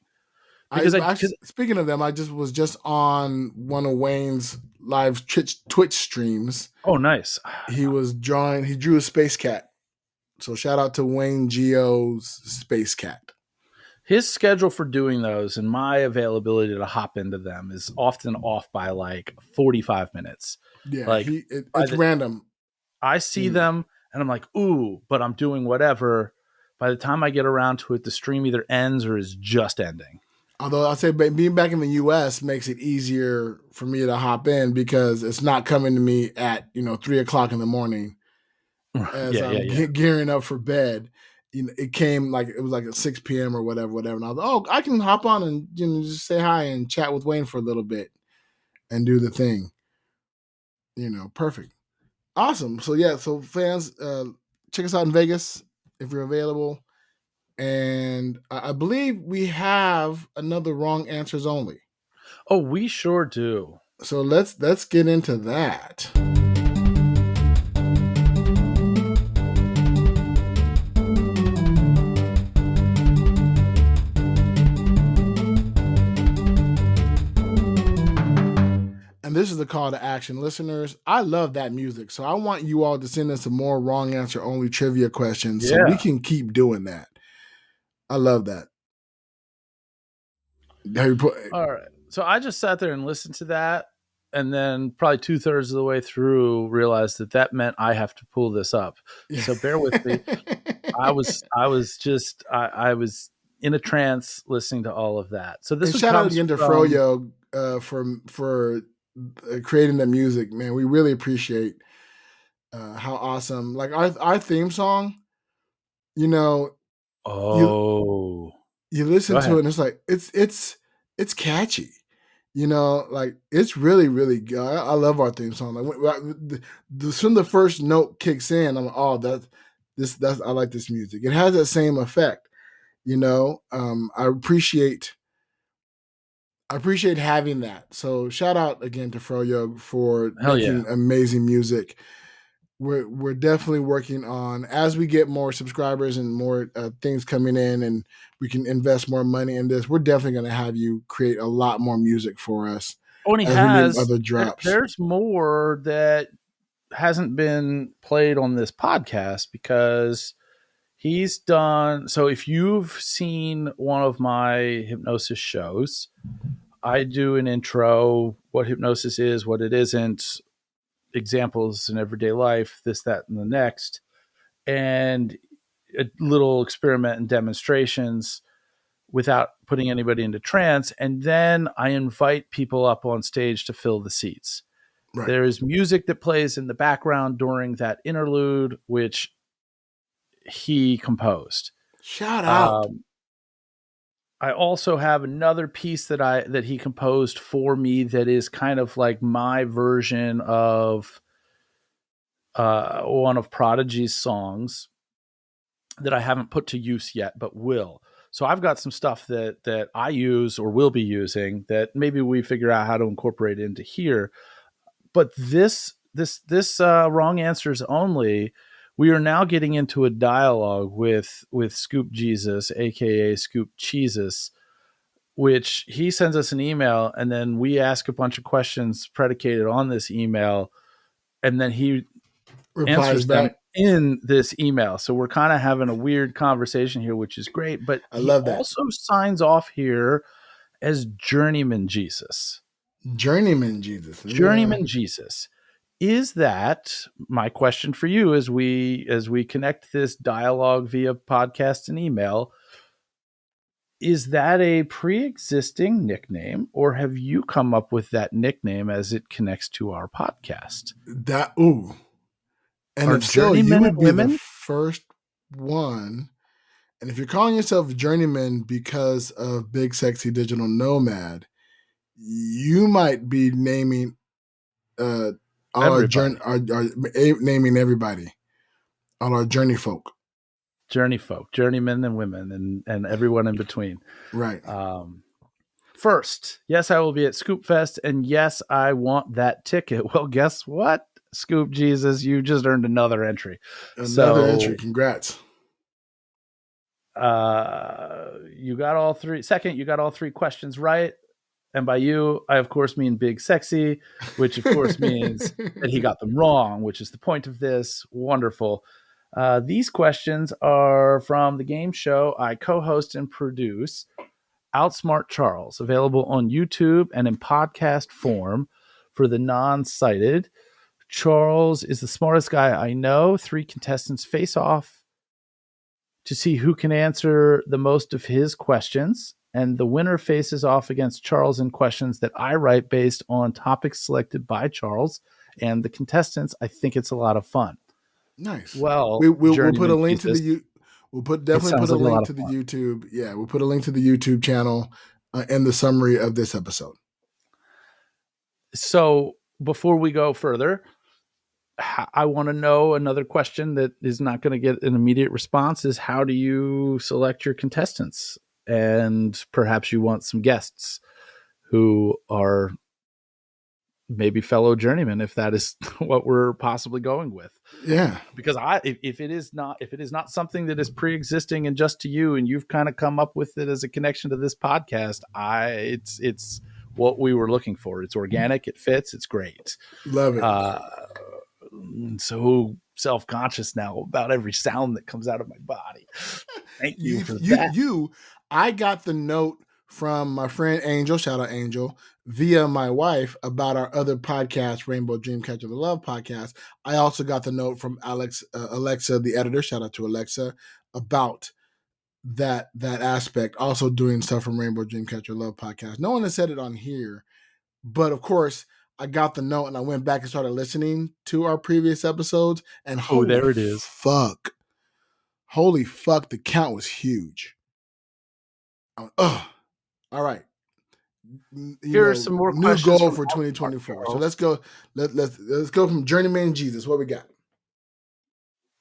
Because Speaking of them, I was just on one of Wayne's live Twitch streams. oh, nice. He drew a space cat. So shout out to Wayne Geo's space cat. His schedule for doing those and my availability to hop into them is often off by like 45 minutes. Yeah, Like it's random. I see them and I'm like, ooh, but I'm doing whatever. By the time I get around to it, the stream either ends or is just ending. Although I say being back in the U.S. makes it easier for me to hop in because it's not coming to me at 3:00 in the morning. as Yeah, yeah, I'm yeah. gearing up for bed. You know, it came like it was like at 6 p.m. or whatever. And I was like, oh, I can hop on and just say hi and chat with Wayne for a little bit and do the thing. Perfect. Awesome. So yeah, so fans, check us out in Vegas if you're available. And I believe we have another wrong answers only. Oh, we sure do. So let's get into that. And this is the call to action, listeners. I love that music, so I want you all to send us some more wrong answer only trivia questions so we Yeah. can keep doing that. I love that. All right. So I just sat there and listened to that, and then probably 2/3 of the way through realized that meant I have to pull this up. So bear with me. I was in a trance listening to all of that. So this And one shout out comes again to from Froyog for creating the music, man. We really appreciate how awesome. Like our theme song, you know, you Oh, you go listen to ahead. it and it's like it's catchy. Like it's really really good. I love our theme song. Like as soon as the first note kicks in, I'm like, oh, that's I like this music. It has that same effect. I appreciate having that. So shout out again to Froyo for Hell yeah. making amazing music. We're definitely working on, as we get more subscribers and more things coming in, and we can invest more money in this. We're definitely going to have you create a lot more music for us Oh, and he as we make has other drops. there's more that hasn't been played on this podcast because he's done. So if you've seen one of my hypnosis shows, I do an intro, what hypnosis is, what it isn't, examples in everyday life, this, that, and the next, and a little experiment and demonstrations without putting anybody into trance. And then I invite people up on stage to fill the seats. Right. There is music that plays in the background during that interlude, which he composed. Shout out. Um, I also have another piece that he composed for me that is kind of like my version of one of Prodigy's songs that I haven't put to use yet, but will. So I've got some stuff that I use or will be using that maybe we figure out how to incorporate into here. But this wrong answers only. We are now getting into a dialogue with Scoop Jesus, aka Scoop Jesus, which he sends us an email and then we ask a bunch of questions predicated on this email, and then he Replies answers them back. in this email. So we're kind of having a weird conversation here, which is great. But I he love that. also signs off here as Journeyman Jesus. Journeyman Jesus. Journeyman Jesus. Is that my question for you as we connect this dialogue via podcast and email? Is that a pre-existing nickname, or have you come up with that nickname as it connects to our podcast? That ooh. And Are if so, you journeymen and would be the women? first one. And if you're calling yourself a journeyman because of Big Sexy Digital Nomad, you might be naming all our Everybody. journey, naming everybody, all our journey folk. Journey folk, journeymen and women, and everyone in between. Right. First, yes, I will be at Scoop Fest, and yes, I want that ticket. Well, guess what, Scoop Jesus, you just earned another entry. Another entry. So, Congrats. you got all three. Second, you got all three questions right, and by you, I of course mean Big Sexy, which of course means that he got them wrong, which is the point of this. Wonderful. These questions are from the game show I co-host and produce, Outsmart Charles, available on YouTube and in podcast form for the non-sighted. Charles is the smartest guy I know. 3 contestants face off to see who can answer the most of his questions, and the winner faces off against Charles in questions that I write based on topics selected by Charles and the contestants. I think it's a lot of fun. Nice. Well, We'll put a Journeyman link to Jesus, we'll it definitely put sounds a like a lot link of to the fun. YouTube. Yeah, we'll put a link to the YouTube channel in the summary of this episode. So before we go further, I want to know another question that is not going to get an immediate response is how do you select your contestants? And perhaps you want some guests who are maybe fellow journeymen, if that is what we're possibly going with. Yeah. Because if it is not something that is pre-existing and just to you, and you've kind of come up with it as a connection to this podcast, it's what we were looking for. It's organic, it fits, it's great. Love it. So self-conscious now about every sound that comes out of my body. Thank you for that. I got the note from my friend Angel, shout out Angel, via my wife about our other podcast, Rainbow Dreamcatcher the Love podcast. I also got the note from Alexa, the editor, shout out to Alexa, about that aspect, also doing stuff from Rainbow Dreamcatcher Love podcast. No one has said it on here, but of course, I got the note and I went back and started listening to our previous episodes, and There it is. Holy fuck, the count was huge. All right. Here are some more new questions goal from for 2024. So Charles. let's go. Let's go from Journeyman Jesus. What we got?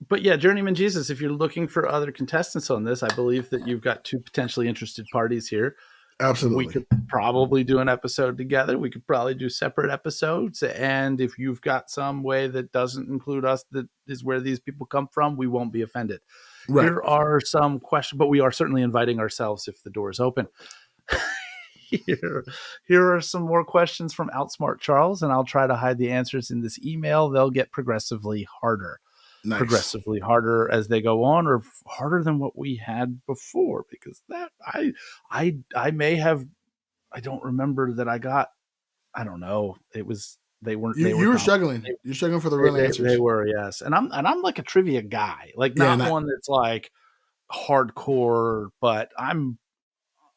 But yeah, Journeyman Jesus, if you're looking for other contestants on this, I believe that you've got two potentially interested parties here. Absolutely. We could probably do an episode together. We could probably do separate episodes. And if you've got some way that doesn't include us, that is where these people come from, we won't be offended. Right. Here are some questions, but we are certainly inviting ourselves if the door is open. Here are some more questions from Outsmart Charles, and I'll try to hide the answers in this email. They'll get progressively harder. Nice. Progressively harder as they go on, or harder than what we had before, because that I may have, I don't remember that I got, I don't know. It was, they weren't, you were struggling. You're struggling for the real answers. They were, yes. And I'm like a trivia guy, like not one that's like hardcore, but I'm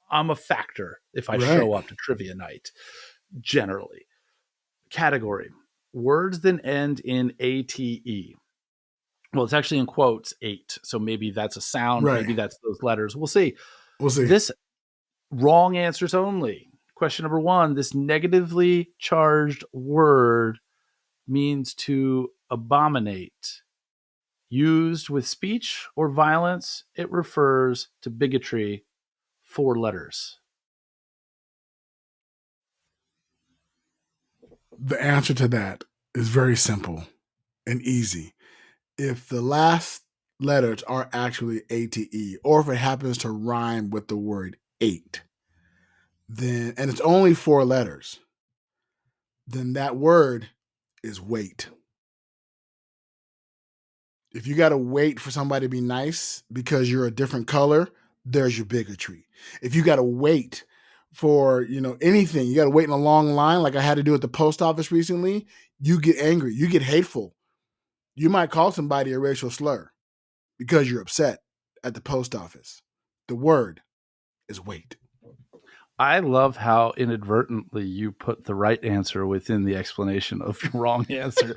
a factor if I show up to trivia night. Generally. Category: words that end in ATE. Well, it's actually in quotes 8. So maybe that's a sound. Right. Maybe that's those letters. We'll see. This wrong answers only. Question number 1. This negatively charged word means to abominate. Used with speech or violence, it refers to bigotry. 4 letters. The answer to that is very simple and easy. If the last letters are actually ATE, or if it happens to rhyme with the word 8, then, and it's only 4 letters, then that word is wait. If you got to wait for somebody to be nice because you're a different color, there's your bigotry. If you got to wait for, anything, you got to wait in a long line, like I had to do at the post office recently, you get angry, you get hateful. You might call somebody a racial slur because you're upset at the post office. The word is wait. I love how inadvertently you put the right answer within the explanation of your wrong answer,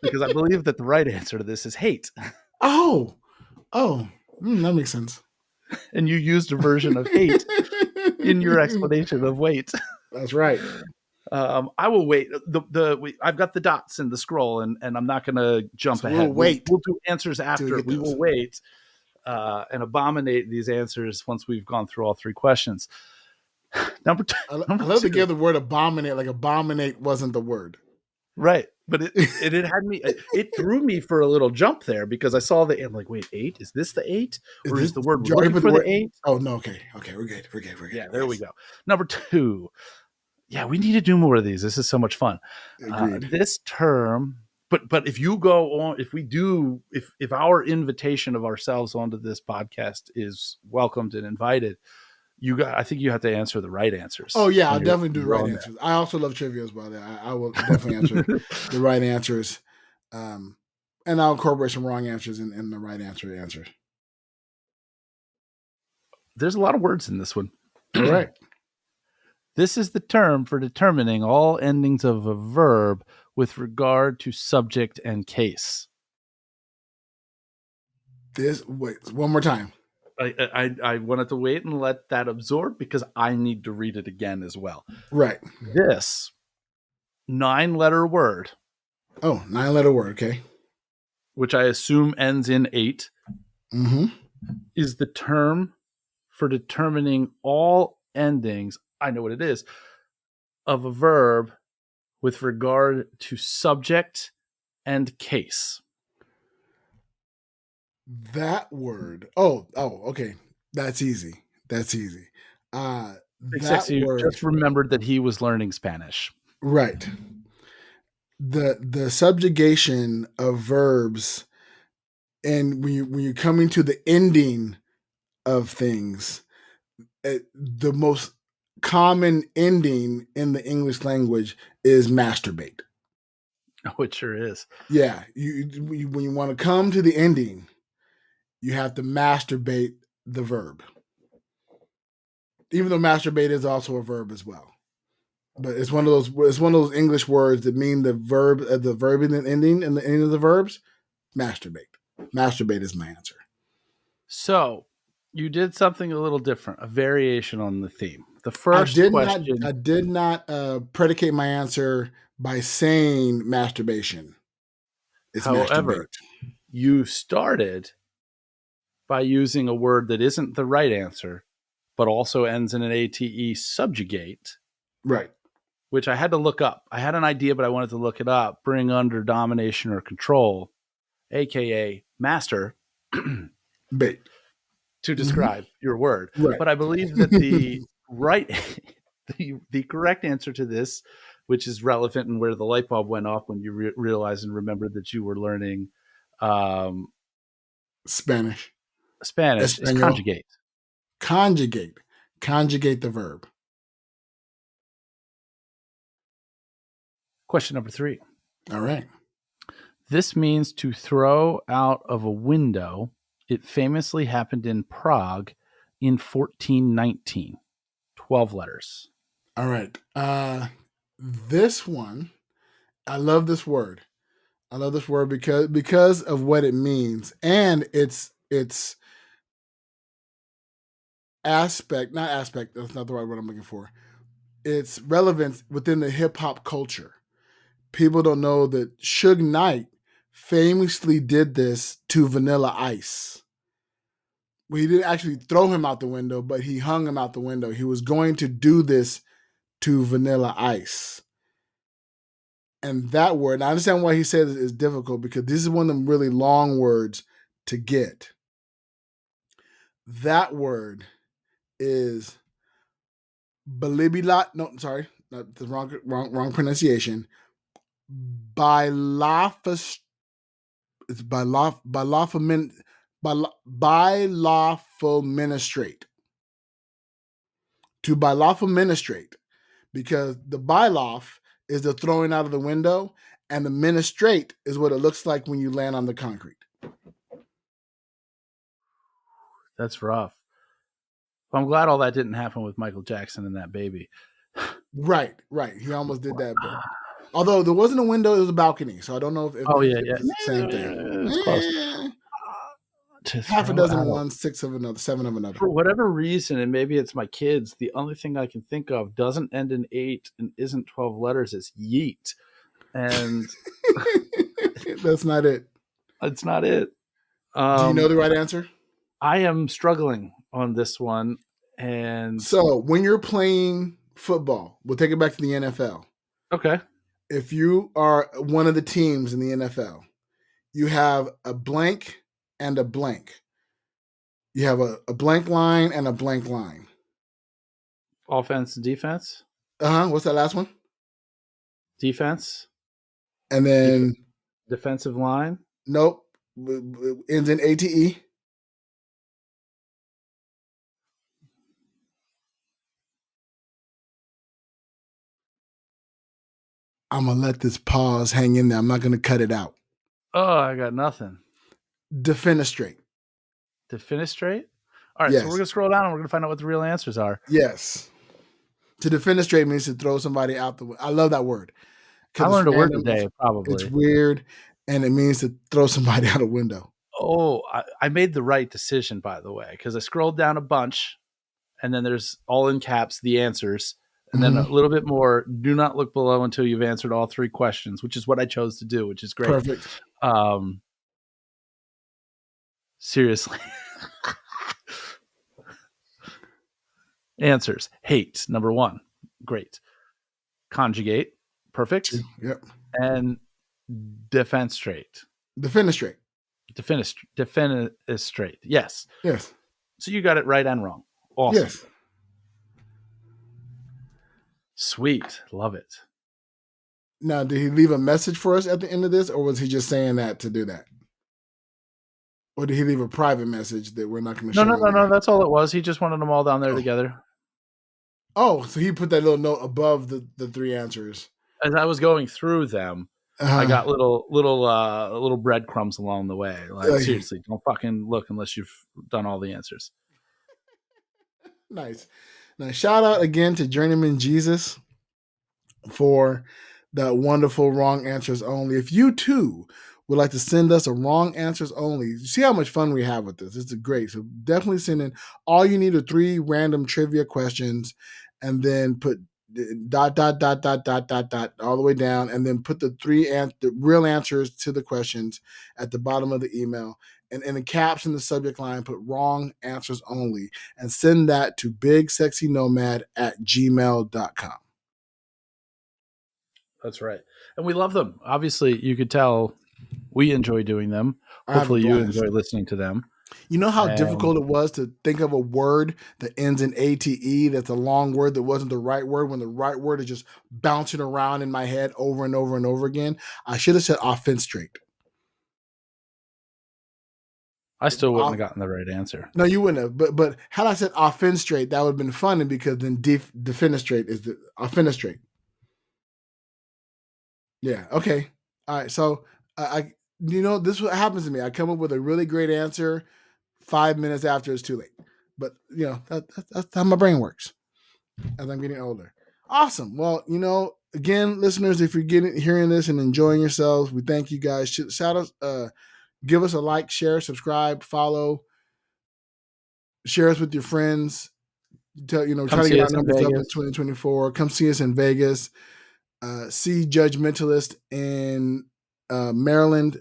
because I believe that the right answer to this is hate. Oh, that makes sense. And you used a version of hate in your explanation of wait. That's right. I will wait. I've got the dots in the scroll, and I'm not going to jump ahead. We'll wait. We'll do answers after. We will wait and abominate these answers once we've gone through all 3 questions. Number 2. I love to give the word abominate, like abominate wasn't the word. Right. But it had me, it threw me for a little jump there, because I saw I'm like, wait, 8? Is this the 8? Or is the word looking for the 8? Oh, no. Okay. We're good. Yeah, there we go. Number 2. Yeah, we need to do more of these. This is so much fun. This term, but if you go on, if our invitation of ourselves onto this podcast is welcomed and invited, I think you have to answer the right answers. Oh yeah, I'll definitely do the right answers. I also love trivia as well. I will definitely answer the right answers, and I'll incorporate some wrong answers in the right answer. There's a lot of words in this one. All right. This is the term for determining all endings of a verb with regard to subject and case. Wait, one more time. I wanted to wait and let that absorb because I need to read it again as well. Right. This 9-letter word, Oh, 9-letter word. Okay. which I assume ends in 8, Mm-hmm. is the term for determining all endings. I know what it is, of a verb with regard to subject and case. That word. Oh, okay. That's easy. That's easy. Big That Sexy word. just remembered that he was learning Spanish. Right. The subjugation of verbs, and when you're coming to the ending of things, the most common ending in the English language is masturbate. Oh, it sure is. Yeah, when you want to come to the ending, you have to masturbate the verb. Even though masturbate is also a verb as well, but it's one of those. It's one of those English words that mean the verb, in the ending and the ending of the verbs. Masturbate. Masturbate is my answer. So you did something a little different, a variation on the theme. The first question, I did not predicate my answer by saying masturbation. It's however, masturbate. you started by using a word that isn't the right answer, but also ends in an ATE, subjugate, Right. which I had to look up. I had an idea, but I wanted to look it up. Bring under domination or control, aka master, to Bait. Mm-hmm. describe your word. Right. But I believe that the right, the correct answer to this, which is relevant and where the light bulb went off when you realized and remembered that you were learning um, Spanish. Spanish, is Espanol. conjugate. Conjugate. Conjugate the verb. Question number 3. All right. This means to throw out of a window. It famously happened in Prague in 1419. 12 letters. All right. This one, I love this word. I love this word because of what it means and its aspect, not aspect, that's not the right word I'm looking for. Its relevance within the hip hop culture. People don't know that Suge Knight famously did this to Vanilla Ice. Well, he didn't actually throw him out the window, but he hung him out the window. He was going to do this to Vanilla Ice. And that word, and I understand why he said it is difficult because this is one of them really long words to get. That word is Balibilat. No, sorry, not the wrong pronunciation. Bilophostrate. It's bilophoministrate. To bilophoministrate, because the biloff is the throwing out of the window, and the ministrate is what it looks like when you land on the concrete. That's rough. I'm glad all that didn't happen with Michael Jackson and that baby. Right. He almost did that, but although there wasn't a window, it was a balcony, so I don't know if Oh, it's yeah, yeah. the same thing. It's close. To Half a throw dozen out of of, one, 6 of another, 7 of another. for whatever reason, and maybe it's my kids, the only thing I can think of doesn't end in 8 and isn't 12 letters. It's yeet. And That's not it. it's not it. Do you know the right answer? I am struggling on this one. And So when you're playing football, we'll take it back to the NFL. okay. If you are one of the teams in the NFL, you have a blank and a blank. You have a blank line and a blank line. Offense and defense. What's that last one? Defense. And then Defensive line. nope, ends in ATE. I'm gonna let this pause hang in there. I'm not gonna cut it out. Oh, I got nothing. Defenestrate. Defenestrate. All right, so we're Yes. gonna scroll down and we're gonna find out what the real answers are. Yes. To defenestrate means to throw somebody out the. I love that word I because it's learned a word random. today, It's probably. weird, and it means to throw somebody out a window. Oh, I made the right decision, by the way, because I scrolled down a bunch, and then there's all in caps the answers, and then a Mhm. little bit more. Do not look below until you've answered all 3 questions, which is what I chose to do, which is great. Perfect. Seriously. Answers: hate, number 1, great. Conjugate, perfect. Yep. And defenestrate. Defenestrate. Defenestrate. Yes. Yes. So you got it right and wrong. Awesome. Yes. Sweet. Love it. Now, did he leave a message for us at the end of this, or was he just saying that to do that? Or did he leave a private message that we're not going to show? No. That's all it was. He just wanted them all down there together. Oh, so he put that little note above the 3 answers. As I was going through them, I got little breadcrumbs along the way. Like, seriously, don't fucking look unless you've done all the answers. Nice. Now, shout out again to Journeyman Jesus for the wonderful wrong answers only. If you too would like to send us a wrong answers only, see how much fun we have with this. It's great. So definitely send in. All you need are 3 random trivia questions, and then put ... all the way down, and then put the real answers to the questions at the bottom of the email, and in the caps in the subject line put wrong answers only, and send that to bigsexynomad@gmail.com. That's right. And we love them. Obviously, you could tell we enjoy doing them. Hopefully you enjoy listening to them. You know how difficult it was to think of a word that ends in ATE, that's a long word that wasn't the right word, when the right word is just bouncing around in my head over and over and over again? I should have said offenstrate. I still wouldn't have gotten the right answer. No, you wouldn't have. But had I said offenstrate, that would have been funny, because then defenestrate is the offenestrate. Yeah. Okay. All right. So this is what happens to me. I come up with a really great answer 5 minutes after it's too late. But that's how my brain works as I'm getting older. Awesome. Well, again, listeners, if you're hearing this and enjoying yourselves, we thank you guys. Shout us, give us a like, share, subscribe, follow, share us with your friends. Try to get our numbers up in 2024. Come see us in Vegas. See Judge Mentalist in Maryland.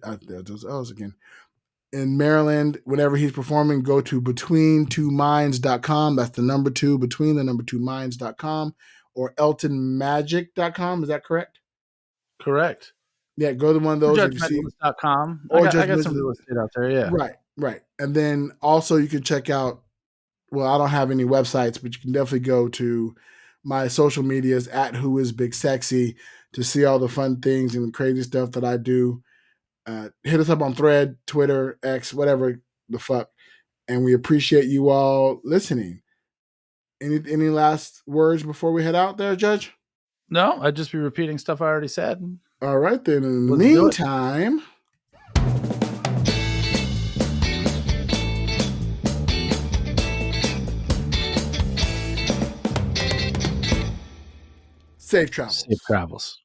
In Maryland, whenever he's performing, go to between2minds.com. That's the number 2, between the number 2minds.com, or eltonmagic.com. Is that correct? Correct. Yeah, go to one of those. Judgementalist.com. I got some real estate out there, yeah. Right. And then also you can check out, well, I don't have any websites, but you can definitely go to my social medias at whoisbigsexy to see all the fun things and the crazy stuff that I do. Hit us up on Thread, Twitter, X, whatever the fuck. And we appreciate you all listening. Any last words before we head out there, Judge? No, I'd just be repeating stuff I already said. All right, then. In the meantime, safe travels. Safe travels.